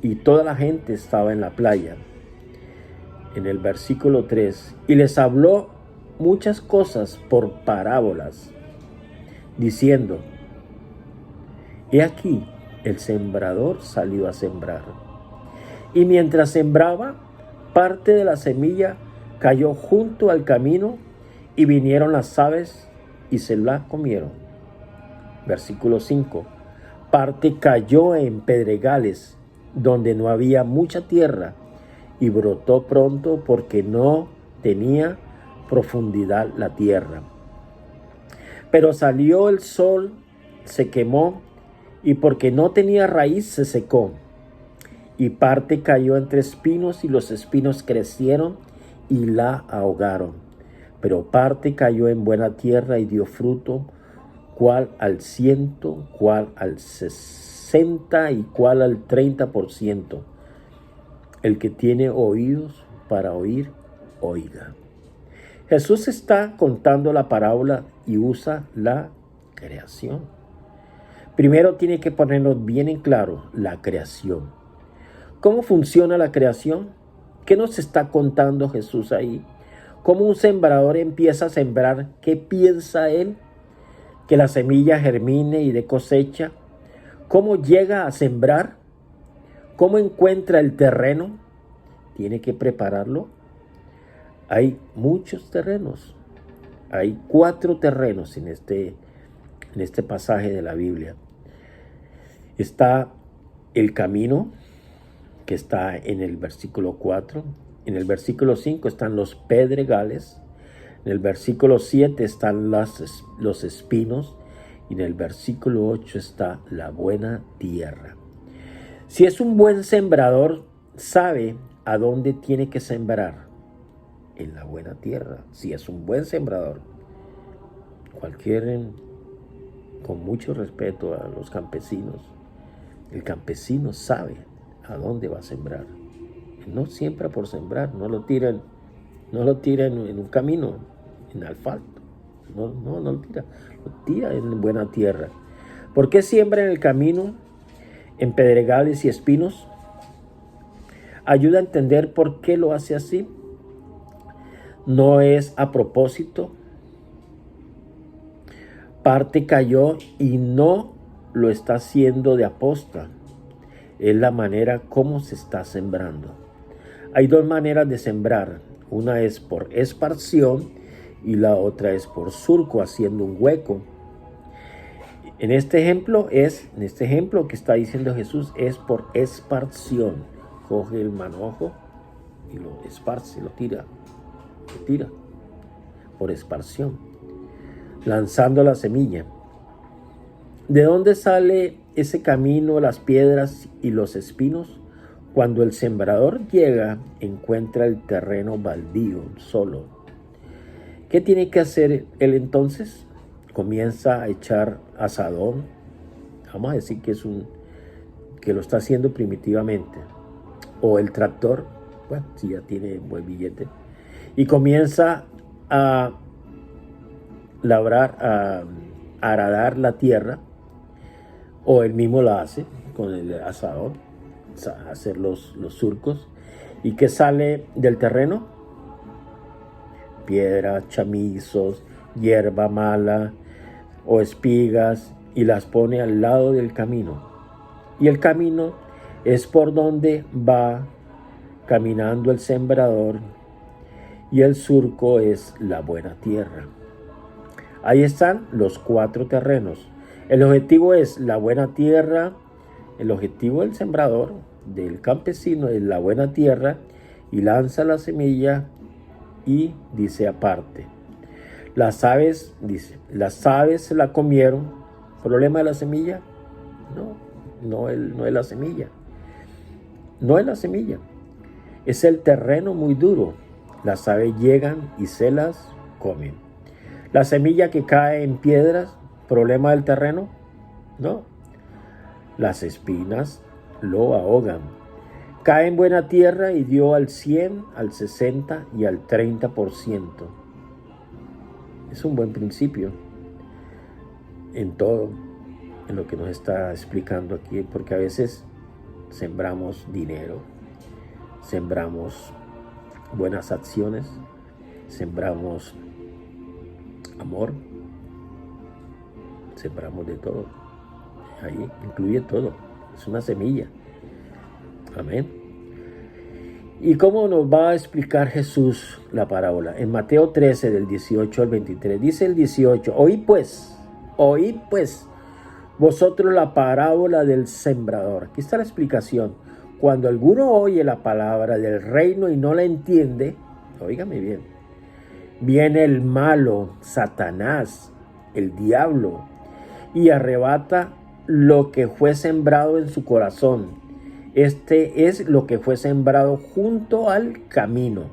y toda la gente estaba en la playa. En el versículo 3, y les habló muchas cosas por parábolas, diciendo: He aquí, el sembrador salió a sembrar. Y mientras sembraba, parte de la semilla cayó junto al camino, y vinieron las aves y se la comieron. Versículo 5. Parte cayó en pedregales, donde no había mucha tierra, y brotó pronto porque no tenía profundidad la tierra. Pero salió el sol, se quemó, y porque no tenía raíz se secó. Y parte cayó entre espinos, y los espinos crecieron y la ahogaron. Pero parte cayó en buena tierra y dio fruto, cuál al 100, cuál al 60 y cuál al 30%. El que tiene oídos para oír, oiga. Jesús está contando la parábola y usa la creación. Primero tiene que ponernos bien en claro la creación. ¿Cómo funciona la creación? ¿Qué nos está contando Jesús ahí? ¿Cómo un sembrador empieza a sembrar? ¿Qué piensa él? Que la semilla germine y dé cosecha. ¿Cómo llega a sembrar? ¿Cómo encuentra el terreno? Tiene que prepararlo. Hay muchos terrenos. Hay 4 terrenos en este pasaje de la Biblia. Está el camino, que está en el versículo 4. En el versículo 5 están los pedregales. En el versículo 7 están los espinos. Y en el versículo 8 está la buena tierra. Si es un buen sembrador, sabe a dónde tiene que sembrar. En la buena tierra. Si es un buen sembrador. Con mucho respeto a los campesinos, el campesino sabe a dónde va a sembrar. No siembra por sembrar, no lo tira en un camino, en asfalto. No lo tira en buena tierra. ¿Por qué siembra en el camino, en pedregales y espinos? Ayuda a entender por qué lo hace así. No es a propósito. Parte cayó y no lo está haciendo de aposta. Es la manera como se está sembrando. Hay 2 maneras de sembrar. Una es por esparción y la otra es por surco, haciendo un hueco. En este ejemplo que está diciendo Jesús, es por esparción. Coge el manojo y lo esparce, lo tira por esparción, lanzando la semilla. ¿De dónde sale ese camino, las piedras y los espinos? Cuando el sembrador llega, encuentra el terreno baldío, solo. ¿Qué tiene que hacer él entonces? Comienza a echar asadón. Vamos a decir que lo está haciendo primitivamente. O el tractor, bueno, si ya tiene buen billete. Y comienza a labrar, a aradar la tierra. O él mismo la hace con el asador, hacer los surcos. ¿Y qué sale del terreno? Piedras, chamizos, hierba mala, o espigas y las pone al lado del camino. Y el camino es por donde va caminando el sembrador y el surco es la buena tierra. Ahí están los 4 terrenos. El objetivo es la buena tierra, el objetivo del sembrador, del campesino, es la buena tierra y lanza la semilla y dice aparte. Las aves, dice, las aves se la comieron. ¿Problema de la semilla? No es la semilla. No es la semilla. Es el terreno muy duro. Las aves llegan y se las comen. La semilla que cae en piedras, ¿problema del terreno? No. Las espinas lo ahogan. Cae en buena tierra y dio al 100, al 60 y al 30%. Es un buen principio en todo, en lo que nos está explicando aquí, porque a veces sembramos dinero, sembramos buenas acciones, sembramos amor, sembramos de todo. Ahí incluye todo, es una semilla. Amén. ¿Y cómo nos va a explicar Jesús la parábola? En Mateo 13, del 18 al 23, dice el 18, oíd pues, vosotros la parábola del sembrador. Aquí está la explicación. Cuando alguno oye la palabra del reino y no la entiende, óigame bien, viene el malo, Satanás, el diablo, y arrebata lo que fue sembrado en su corazón. Este es lo que fue sembrado junto al camino.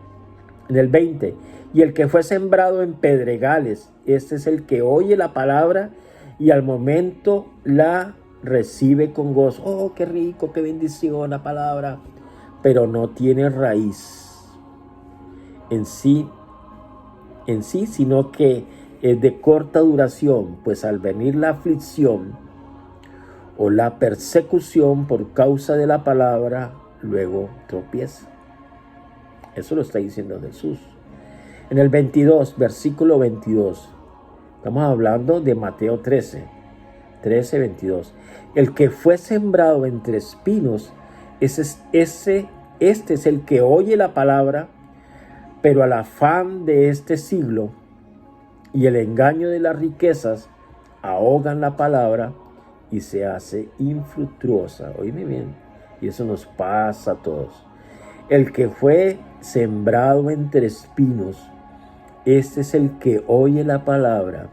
En el 20, y el que fue sembrado en pedregales, este es el que oye la palabra y al momento la recibe con gozo. Oh, qué rico, qué bendición la palabra, pero no tiene raíz en sí, sino que es de corta duración, pues al venir la aflicción o la persecución por causa de la palabra, luego tropieza. Eso lo está diciendo Jesús. En el 22, versículo 22, estamos hablando de Mateo 13, 22. El que fue sembrado entre espinos, este es el que oye la palabra, pero al afán de este siglo y el engaño de las riquezas ahogan la palabra y se hace infructuosa. Oíme bien, y eso nos pasa a todos. El que fue sembrado entre espinos, este es el que oye la palabra.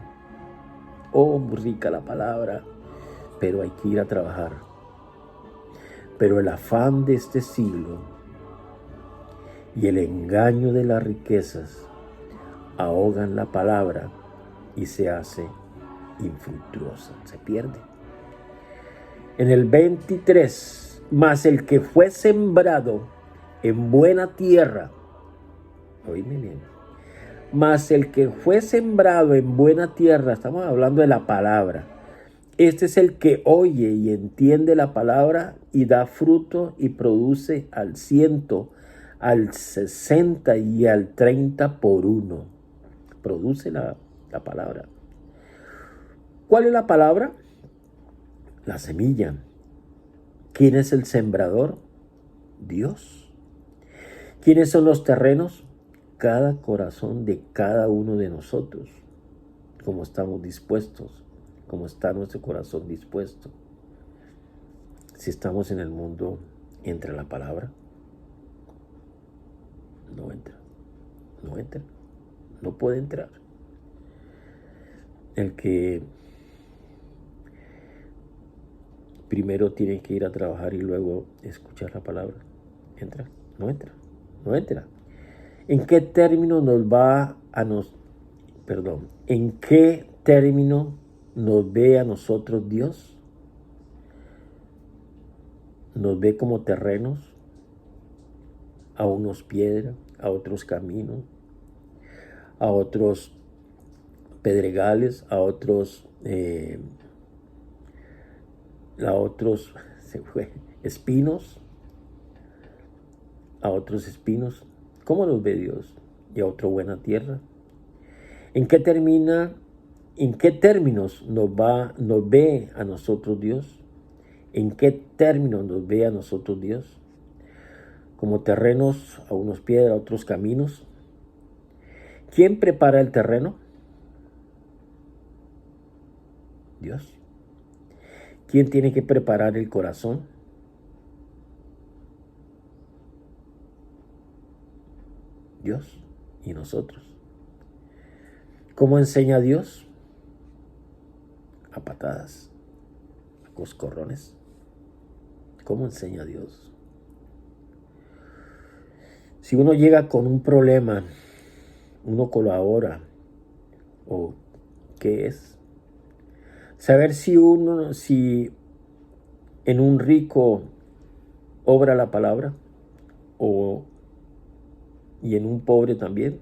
Oh, muy rica la palabra, pero hay que ir a trabajar. Pero el afán de este siglo y el engaño de las riquezas ahogan la palabra y se hace infructuosa, se pierde. En el 23, mas el que fue sembrado en buena tierra, oíme bien, mas el que fue sembrado en buena tierra, estamos hablando de la palabra, este es el que oye y entiende la palabra y da fruto y produce al 100, al 60 y al 30 por uno. Produce la palabra. ¿Cuál es la palabra? La semilla. ¿Quién es el sembrador? Dios. ¿Quiénes son los terrenos? Cada corazón de cada uno de nosotros. Cómo estamos dispuestos, cómo está nuestro corazón dispuesto. Si estamos en el mundo, ¿entra la palabra? No entra, no puede entrar. El que primero tiene que ir a trabajar y luego escuchar la palabra, ¿entra? No entra. ¿En qué término ¿en qué término nos ve a nosotros Dios? Nos ve como terrenos, a unos piedras, a otros caminos, a otros pedregales, a otros espinos, a otros espinos. ¿Cómo nos ve Dios? Y a otra buena tierra. ¿En qué termina ¿En qué términos nos ve a nosotros Dios? ¿En qué términos nos ve a nosotros Dios? Como terrenos, a unos piedras, a otros caminos. ¿Quién prepara el terreno? Dios. ¿Quién tiene que preparar el corazón? Dios y nosotros. ¿Cómo enseña Dios? A patadas, a coscorrones. ¿Cómo enseña Dios? Si uno llega con un problema, uno colabora. ¿O qué es? Saber si en un rico obra la palabra y en un pobre también.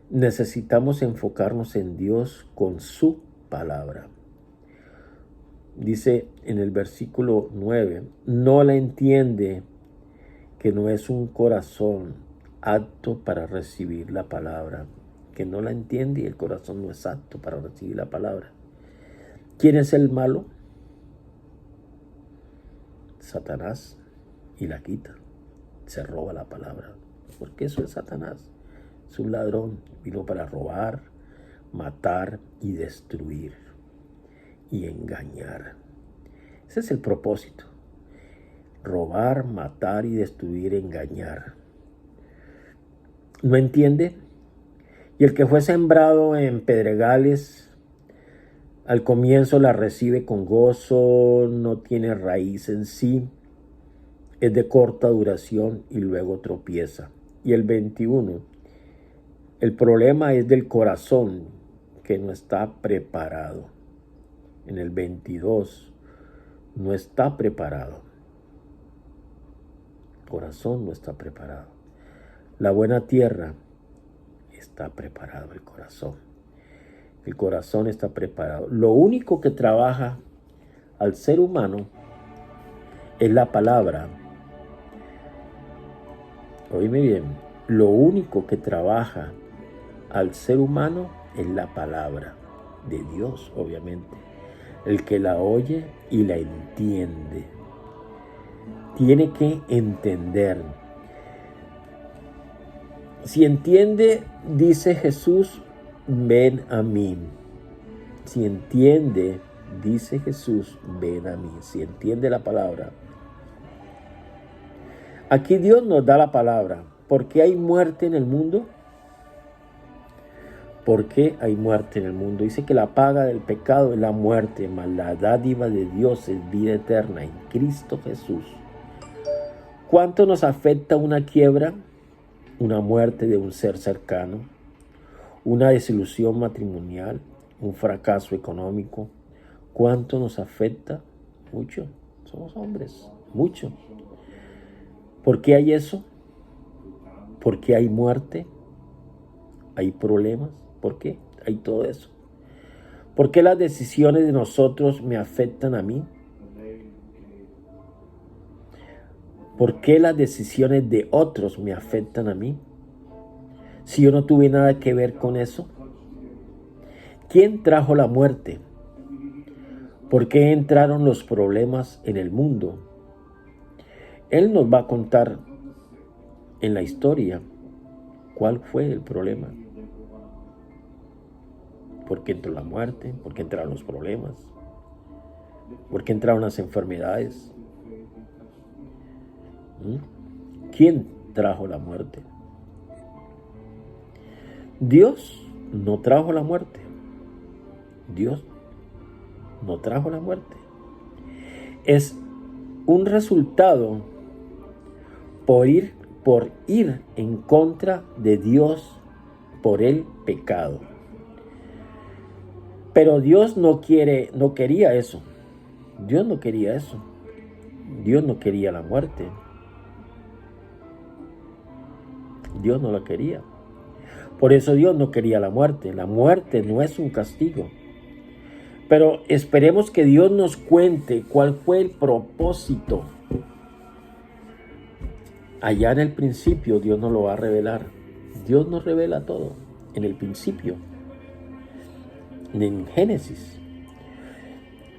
Necesitamos enfocarnos en Dios con su palabra. Dice en el versículo 9, no la entiende que no es un corazón apto para recibir la palabra. Que no la entiende y el corazón no es apto para recibir la palabra. ¿Quién es el malo? Satanás, y la quita. Se roba la palabra. Porque eso es Satanás. Es un ladrón. Vino para robar, matar y destruir. Y engañar. Ese es el propósito. Robar, matar y destruir, engañar. ¿No entiende? Y el que fue sembrado en pedregales, al comienzo la recibe con gozo, no tiene raíz en sí, es de corta duración y luego tropieza. Y el 21, el problema es del corazón que no está preparado. En el 22, no está preparado. El corazón no está preparado. La buena tierra está preparado, el corazón. El corazón está preparado. Lo único que trabaja al ser humano es la palabra. Oíme bien, lo único que trabaja al ser humano es la palabra de Dios, obviamente. El que la oye y la entiende. Tiene que entender. Si entiende, dice Jesús, ven a mí. Si entiende, dice Jesús, ven a mí. Si entiende la palabra. Aquí Dios nos da la palabra. ¿Por qué hay muerte en el mundo? ¿Por qué hay muerte en el mundo? Dice que la paga del pecado es la muerte, mas la dádiva de Dios es vida eterna en Cristo Jesús. ¿Cuánto nos afecta una quiebra? Una muerte de un ser cercano, una desilusión matrimonial, un fracaso económico. ¿Cuánto nos afecta? Mucho. Somos hombres, mucho. ¿Por qué hay eso? ¿Por qué hay muerte? ¿Hay problemas? ¿Por qué hay todo eso? ¿Por qué las decisiones de nosotros me afectan a mí? ¿Por qué las decisiones de otros me afectan a mí? Si yo no tuve nada que ver con eso. ¿Quién trajo la muerte? ¿Por qué entraron los problemas en el mundo? Él nos va a contar en la historia cuál fue el problema. ¿Por qué entró la muerte? ¿Por qué entraron los problemas? ¿Por qué entraron las enfermedades? ¿Quién trajo la muerte? Dios no trajo la muerte. Dios no trajo la muerte. Es un resultado por ir en contra de Dios por el pecado. Pero Dios no quería eso. Dios no quería eso. Dios no quería la muerte. Dios no la quería. Por eso Dios no quería la muerte. La muerte no es un castigo. Pero esperemos que Dios nos cuente cuál fue el propósito. Allá en el principio Dios nos lo va a revelar. Dios nos revela todo en el principio. en Génesis.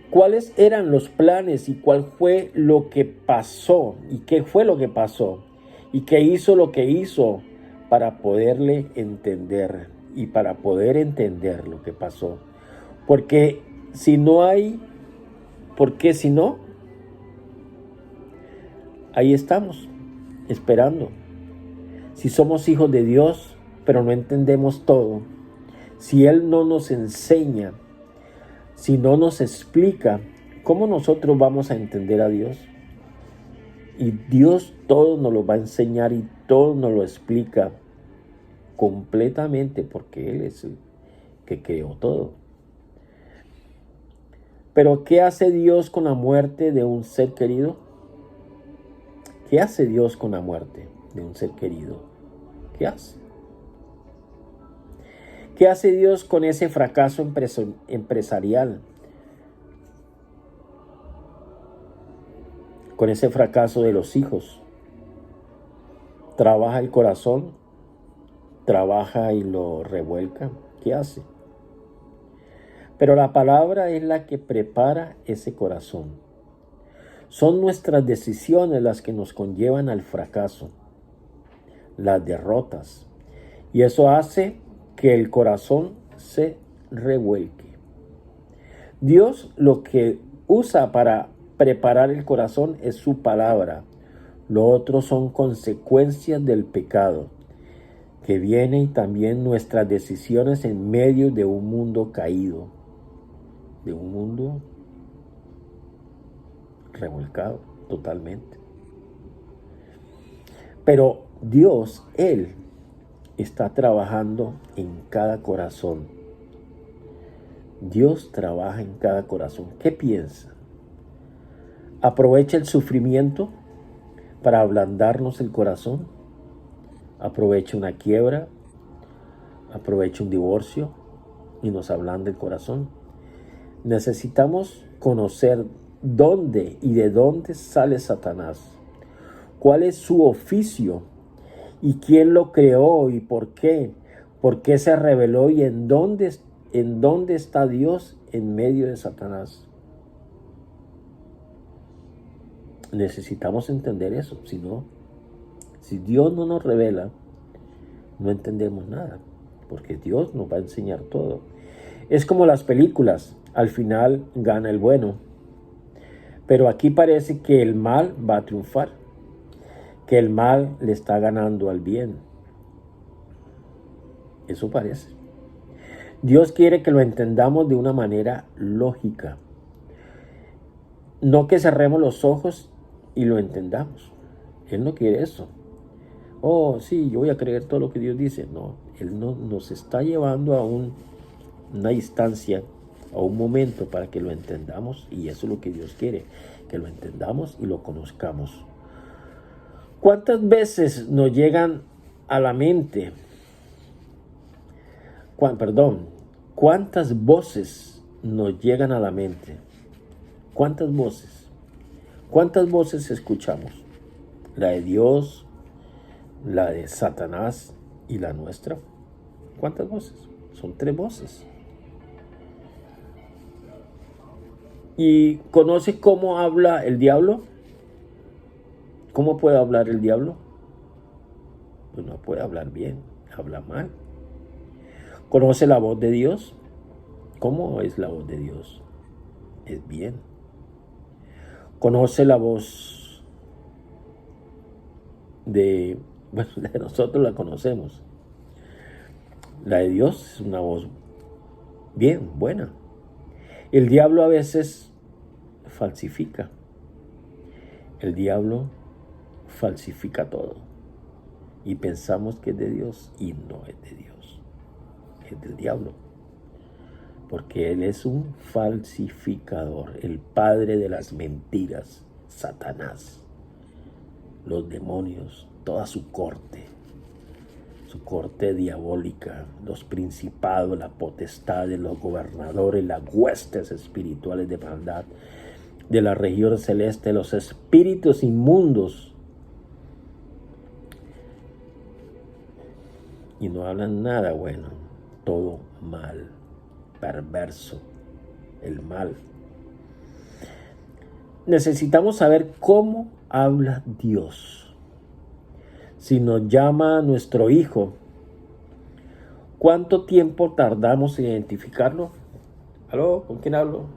¿Cuáles eran los planes y cuál fue lo que pasó? ¿Y qué fue lo que pasó? ¿Y qué hizo lo que hizo para poderle entender y para poder entender lo que pasó? Porque si no hay, porque si no, ahí estamos, esperando. Si somos hijos de Dios, pero no entendemos todo, si Él no nos enseña, si no nos explica, ¿cómo nosotros vamos a entender a Dios? Y Dios todo nos lo va a enseñar y todo nos lo explica completamente porque Él es el que creó todo. Pero ¿qué hace Dios con la muerte de un ser querido? ¿Qué hace Dios con la muerte de un ser querido? ¿Qué hace? ¿Qué hace Dios con ese fracaso empresarial? Con ese fracaso de los hijos. Trabaja el corazón, trabaja y lo revuelca. ¿Qué hace? Pero la palabra es la que prepara ese corazón. Son nuestras decisiones las que nos conllevan al fracaso, las derrotas. Y eso hace que el corazón se revuelque. Dios lo que usa para preparar el corazón es su palabra. Lo otro son consecuencias del pecado que viene y también nuestras decisiones en medio de un mundo caído, de un mundo revolcado totalmente. Pero Dios, Él, está trabajando en cada corazón. Dios trabaja en cada corazón. ¿Qué piensa? ¿Aprovecha el sufrimiento para ablandarnos el corazón? ¿Aprovecha una quiebra? ¿Aprovecha un divorcio y nos ablanda el corazón? Necesitamos conocer dónde y de dónde sale Satanás. ¿Cuál es su oficio? ¿Y quién lo creó y por qué? ¿Por qué se reveló y en dónde está Dios en medio de Satanás? Necesitamos entender eso. Si Dios no nos revela, no entendemos nada, porque Dios nos va a enseñar todo. Es como las películas, al final gana el bueno, pero aquí parece que el mal va a triunfar, que el mal le está ganando al bien. Eso parece. Dios quiere que lo entendamos de una manera lógica, no que cerremos los ojos y lo entendamos. Él no quiere eso. Oh, sí, yo voy a creer todo lo que Dios dice. No, Él nos está llevando a una instancia, a un momento para que lo entendamos, y eso es lo que Dios quiere, que lo entendamos y lo conozcamos. ¿Cuántas veces nos llegan a la mente? ¿Cuántas voces nos llegan a la mente? ¿Cuántas voces? ¿Cuántas voces escuchamos? La de Dios, la de Satanás y la nuestra. ¿Cuántas voces? Son 3 voces. ¿Y conoce cómo habla el diablo? ¿Cómo puede hablar el diablo? Pues no puede hablar bien, habla mal. ¿Conoce la voz de Dios? ¿Cómo es la voz de Dios? Es bien. ¿Conoce la voz de nosotros la conocemos? La de Dios es una voz bien, buena. El diablo a veces falsifica. El diablo falsifica todo. Y pensamos que es de Dios y no es de Dios. Es del diablo. Porque él es un falsificador, el padre de las mentiras, Satanás, los demonios, toda su corte diabólica, los principados, las potestades, los gobernadores, las huestes espirituales de maldad de la región celeste, los espíritus inmundos. Y no hablan nada bueno, todo mal. perverso, el mal. Necesitamos saber cómo habla Dios. Si nos llama nuestro hijo, ¿cuánto tiempo tardamos en identificarlo? ¿Aló? ¿Con quién hablo?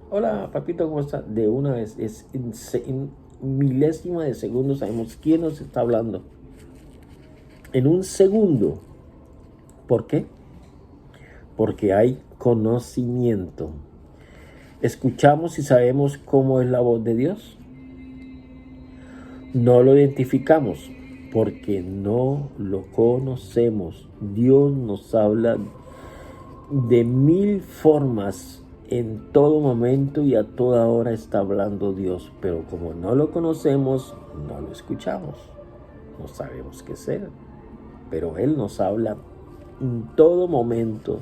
Hola, papito, ¿cómo está? De una vez, en milésima de segundo sabemos quién nos está hablando. En un segundo. ¿Por qué? Porque hay conocimiento. ¿Escuchamos y sabemos cómo es la voz de Dios? No lo identificamos porque no lo conocemos. Dios nos habla de mil formas. En todo momento y a toda hora está hablando Dios, pero como no lo conocemos, no lo escuchamos. No sabemos qué ser, pero Él nos habla en todo momento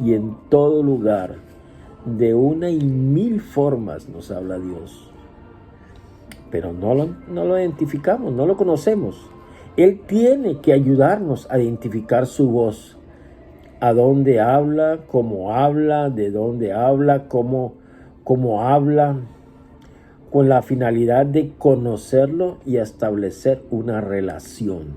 y en todo lugar. De una y mil formas nos habla Dios, pero no lo identificamos, no lo conocemos. Él tiene que ayudarnos a identificar su voz. A dónde habla, de dónde habla, cómo habla, con la finalidad de conocerlo y establecer una relación.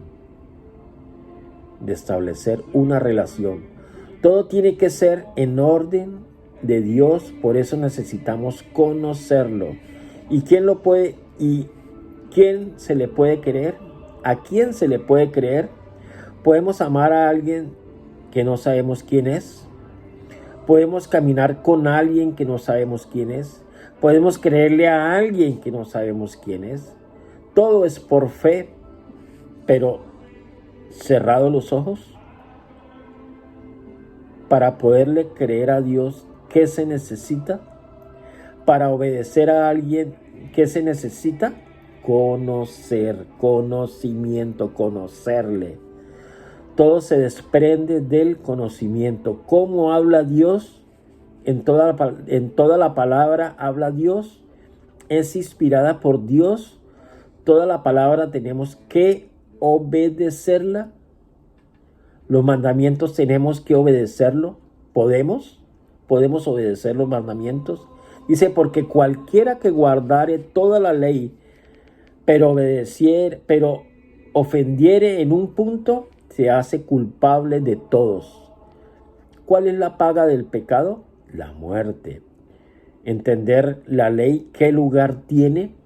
Todo tiene que ser en orden de Dios, por eso necesitamos conocerlo. ¿Y quién lo puede? ¿Y quién se le puede creer? ¿A quién se le puede creer? ¿Podemos amar a alguien que no sabemos quién es? ¿Podemos caminar con alguien que no sabemos quién es? ¿Podemos creerle a alguien que no sabemos quién es? Todo es por fe, pero cerrados los ojos. Para poderle creer a Dios, ¿qué se necesita? Para obedecer a alguien, ¿qué se necesita? Conocimiento, conocerle. Todo se desprende del conocimiento. ¿Cómo habla Dios? En toda la palabra habla Dios. Es inspirada por Dios. Toda la palabra tenemos que obedecerla. Los mandamientos tenemos que obedecerlo. ¿Podemos obedecer los mandamientos? Dice, porque cualquiera que guardare toda la ley, pero ofendiere en un punto, se hace culpable de todos. ¿Cuál es la paga del pecado? La muerte. Entender la ley, ¿qué lugar tiene?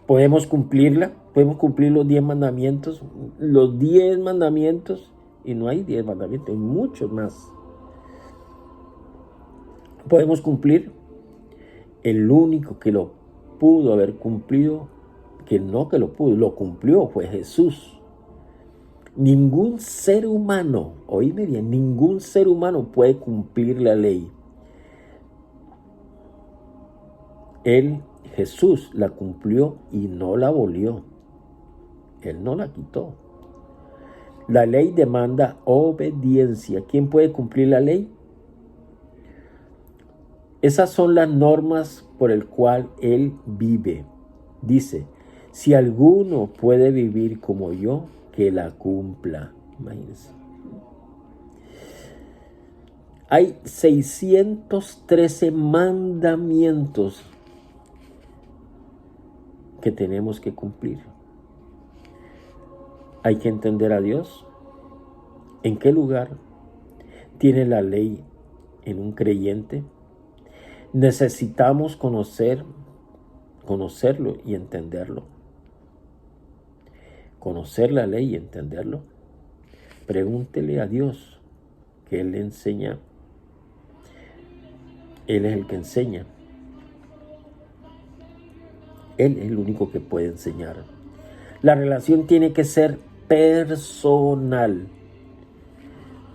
¿Podemos cumplirla? ¿Podemos cumplir los 10 mandamientos? Los 10 mandamientos, y no hay 10 mandamientos, hay muchos más. ¿Podemos cumplir? El único que lo pudo haber cumplido, lo cumplió, fue Jesús. Ningún ser humano, oíme bien, ningún ser humano puede cumplir la ley. Jesús la cumplió y no la abolió. Él no la quitó. La ley demanda obediencia. ¿Quién puede cumplir la ley? Esas son las normas por el cual Él vive. Dice, si alguno puede vivir como yo, que la cumpla. Imagínense. Hay 613 mandamientos que tenemos que cumplir. Hay que entender a Dios. ¿En qué lugar tiene la ley en un creyente? Necesitamos conocerlo y entenderlo. Conocer la ley y entenderlo. Pregúntele a Dios, que Él le enseña. Él es el que enseña. Él es el único que puede enseñar. La relación tiene que ser personal.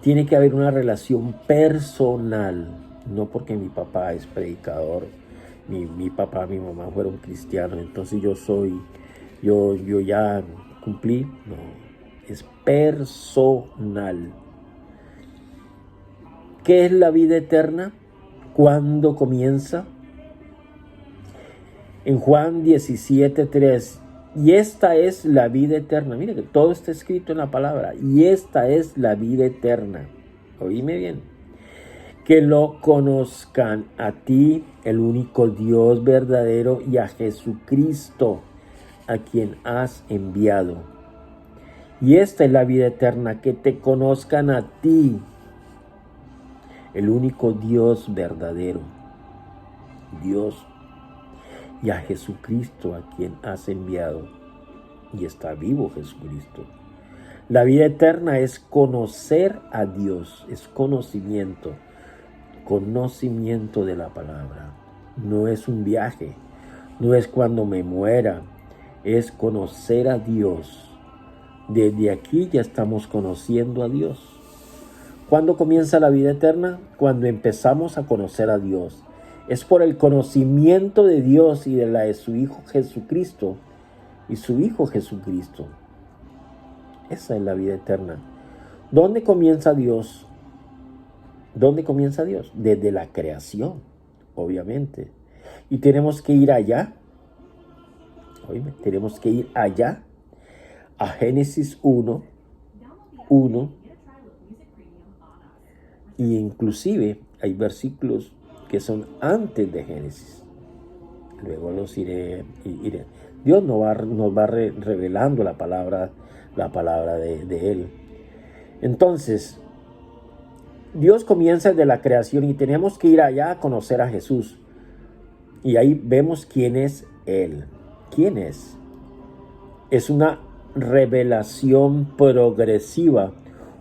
Tiene que haber una relación personal. No porque mi papá es predicador, mi papá, mi mamá fueron cristianos, entonces yo ya cumplí. No, es personal. ¿Qué es la vida eterna? ¿Cuándo comienza? En Juan 17:3, y esta es la vida eterna. Mire que todo está escrito en la palabra. Y esta es la vida eterna. Oíme bien. Que lo conozcan a ti, el único Dios verdadero, y a Jesucristo, a quien has enviado. Y esta es la vida eterna, que te conozcan a ti, el único Dios verdadero, Dios, y a Jesucristo, a quien has enviado. Y está vivo Jesucristo. La vida eterna es conocer a Dios, es conocimiento de la palabra. No es un viaje, no es cuando me muera, es conocer a Dios. Desde aquí ya estamos conociendo a Dios. ¿Cuándo comienza la vida eterna? Cuando empezamos a conocer a Dios. Es por el conocimiento de Dios y de la de su Hijo Jesucristo y su Hijo Jesucristo. Esa es la vida eterna. ¿Dónde comienza Dios? ¿Dónde comienza Dios? Desde la creación, obviamente. Y tenemos que ir allá. Oíme, tenemos que ir allá a Génesis 1, y inclusive hay versículos que son antes de Génesis. Luego los iré. Dios nos va revelando la palabra de Él. Entonces, Dios comienza desde la creación y tenemos que ir allá a conocer a Jesús. Y ahí vemos quién es Él. ¿Quién es? Es una revelación progresiva,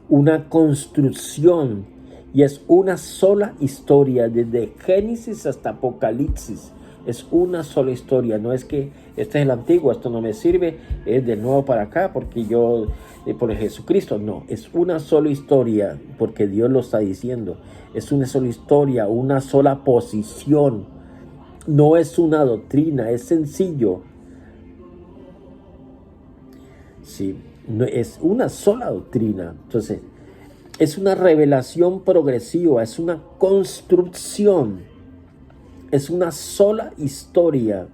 una construcción, y es una sola historia desde Génesis hasta Apocalipsis. Es una sola historia, no es que este es el antiguo, esto no me sirve, es de nuevo para acá porque yo, por Jesucristo. No, es una sola historia porque Dios lo está diciendo. Es una sola historia, una sola posición. No es una doctrina, es sencillo. Sí, no, es una sola doctrina. Entonces, es una revelación progresiva, es una construcción. Es una sola historia.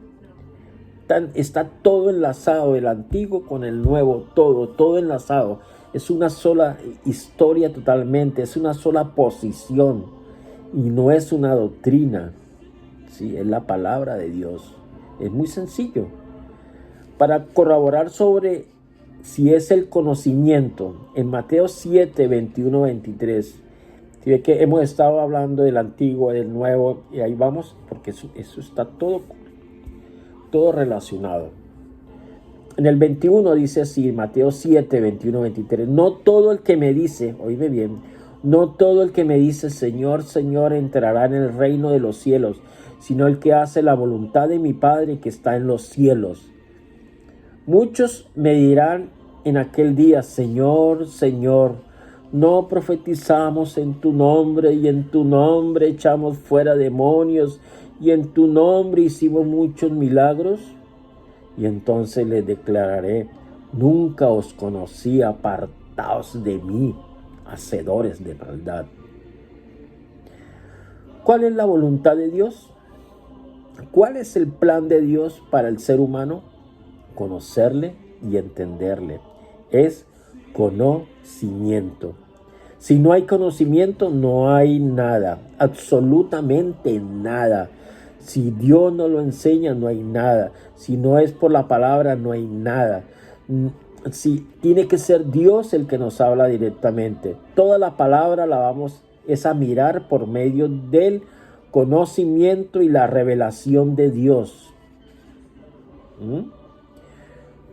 Está todo enlazado, el antiguo con el nuevo, todo enlazado. Es una sola historia totalmente, es una sola posición. Y no es una doctrina, ¿sí? Es la palabra de Dios. Es muy sencillo. Para corroborar sobre si es el conocimiento, en Mateo 7, 21, 23, si ve que hemos estado hablando del antiguo, del nuevo, y ahí vamos, porque eso está todo relacionado. En el 21 dice así, Mateo 7, 21, 23, no todo el que me dice, oíme bien, no todo el que me dice, Señor, Señor, entrará en el reino de los cielos, sino el que hace la voluntad de mi Padre que está en los cielos. Muchos me dirán en aquel día, Señor, Señor, no profetizamos en tu nombre, y en tu nombre echamos fuera demonios, y en tu nombre hicimos muchos milagros. Y entonces les declararé, nunca os conocí, apartaos de mí, hacedores de maldad. ¿Cuál es la voluntad de Dios? ¿Cuál es el plan de Dios para el ser humano? Conocerle y entenderle. Es conocimiento. Si no hay conocimiento, no hay nada, absolutamente nada. Si Dios no lo enseña, no hay nada. Si no es por la palabra, no hay nada. Si tiene que ser Dios el que nos habla directamente. Toda la palabra la vamos a mirar por medio del conocimiento y la revelación de Dios.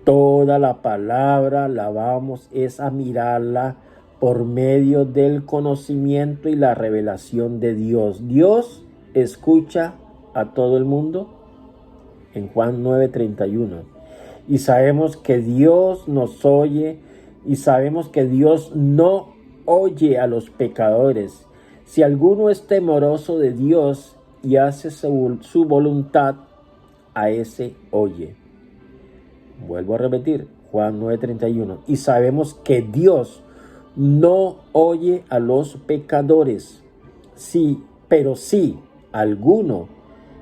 Toda la palabra la vamos a mirarla por medio del conocimiento y la revelación de Dios. Dios escucha a todo el mundo en Juan 9:31. Y sabemos que Dios nos oye y sabemos que Dios no oye a los pecadores. Si alguno es temeroso de Dios y hace su voluntad, a ese oye. Vuelvo a repetir, Juan 9:31. Y sabemos que Dios no oye a los pecadores. Sí, pero si alguno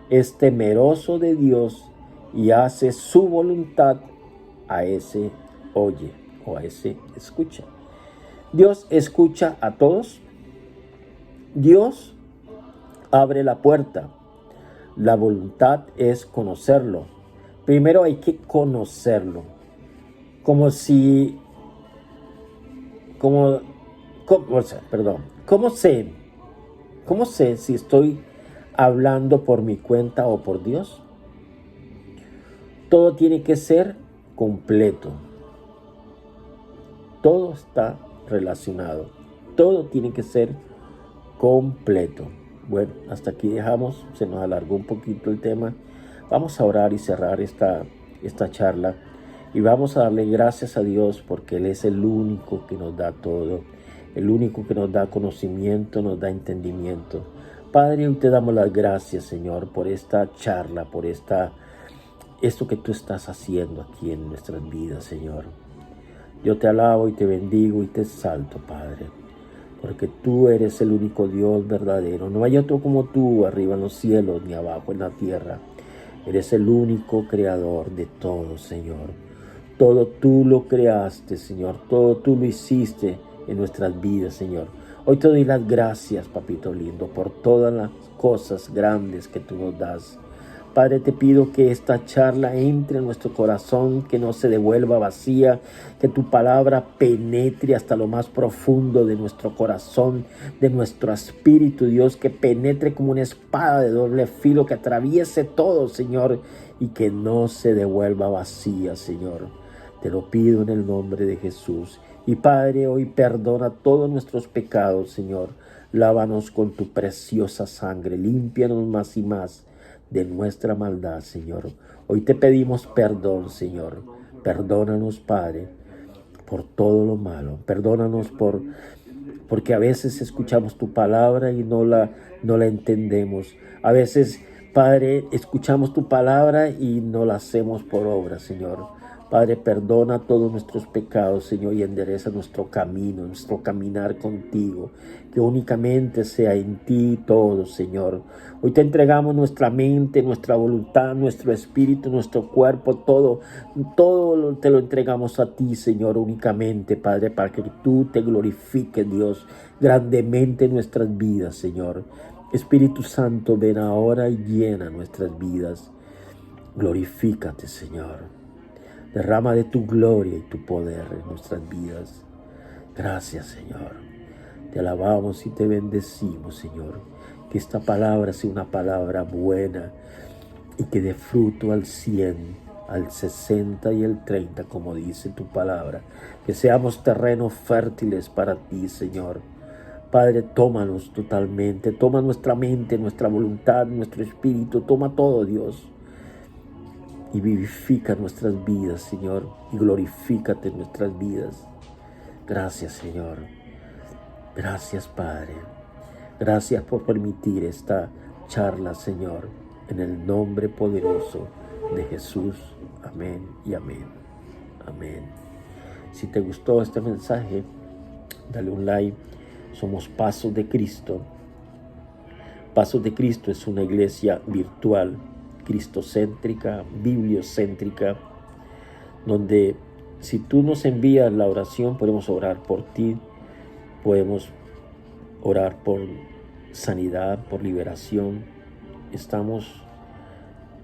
es temeroso de Dios y hace su voluntad, a ese oye o a ese escucha. Dios escucha a todos. Dios abre la puerta. La voluntad es conocerlo. Primero hay que conocerlo. Como si, como, o sea, perdón, ¿cómo sé si estoy hablando por mi cuenta o por Dios? Todo tiene que ser completo. Todo está relacionado. Todo tiene que ser completo. Bueno, hasta aquí dejamos. Se nos alargó un poquito el tema. Vamos a orar y cerrar esta charla. Y vamos a darle gracias a Dios porque Él es el único que nos da todo. El único que nos da conocimiento, nos da entendimiento. Padre, hoy te damos las gracias, Señor, por esta charla, por esto que tú estás haciendo aquí en nuestras vidas, Señor. Yo te alabo y te bendigo y te exalto, Padre, porque tú eres el único Dios verdadero. No hay otro como tú arriba en los cielos ni abajo en la tierra. Eres el único creador de todo, Señor. Todo tú lo creaste, Señor. Todo tú lo hiciste en nuestras vidas, Señor. Hoy te doy las gracias, papito lindo, por todas las cosas grandes que tú nos das. Padre, te pido que esta charla entre en nuestro corazón, que no se devuelva vacía, que tu palabra penetre hasta lo más profundo de nuestro corazón, de nuestro espíritu, Dios, que penetre como una espada de doble filo, que atraviese todo, Señor, y que no se devuelva vacía, Señor. Te lo pido en el nombre de Jesús. Y Padre, hoy perdona todos nuestros pecados, Señor. Lávanos con tu preciosa sangre, límpianos más y más de nuestra maldad, Señor. Hoy te pedimos perdón, Señor. Perdónanos, Padre, por todo lo malo. Perdónanos porque a veces escuchamos tu palabra y no la entendemos. A veces, Padre, escuchamos tu palabra y no la hacemos por obra, Señor. Padre, perdona todos nuestros pecados, Señor, y endereza nuestro camino, nuestro caminar contigo. Que únicamente sea en ti todo, Señor. Hoy te entregamos nuestra mente, nuestra voluntad, nuestro espíritu, nuestro cuerpo, todo te lo entregamos a ti, Señor, únicamente, Padre, para que tú te glorifiques, Dios, grandemente en nuestras vidas, Señor. Espíritu Santo, ven ahora y llena nuestras vidas. Glorifícate, Señor. Derrama de tu gloria y tu poder en nuestras vidas. Gracias, Señor. Te alabamos y te bendecimos, Señor. Que esta palabra sea una palabra buena y que dé fruto al 100, al 60 y el 30, como dice tu palabra. Que seamos terrenos fértiles para ti, Señor. Padre, tómanos totalmente. Toma nuestra mente, nuestra voluntad, nuestro espíritu. Toma todo, Dios. Y vivifica nuestras vidas, Señor, y glorifícate en nuestras vidas. Gracias, Señor. Gracias, Padre. Gracias por permitir esta charla, Señor, en el nombre poderoso de Jesús. Amén y amén. Amén. Si te gustó este mensaje, dale un like. Somos Pasos de Cristo. Pasos de Cristo es una iglesia virtual, cristocéntrica, bibliocéntrica, donde si tú nos envías la oración, podemos orar por ti, podemos orar por sanidad, por liberación. Estamos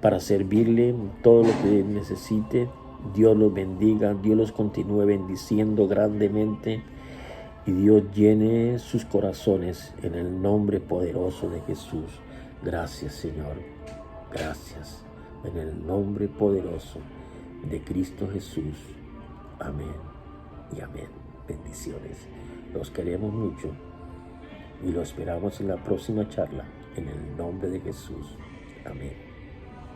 para servirle todo lo que necesite. Dios los bendiga, Dios los continúe bendiciendo grandemente y Dios llene sus corazones en el nombre poderoso de Jesús. Gracias, Señor. Gracias, en el nombre poderoso de Cristo Jesús. Amén y amén. Bendiciones. Los queremos mucho y los esperamos en la próxima charla, en el nombre de Jesús. Amén.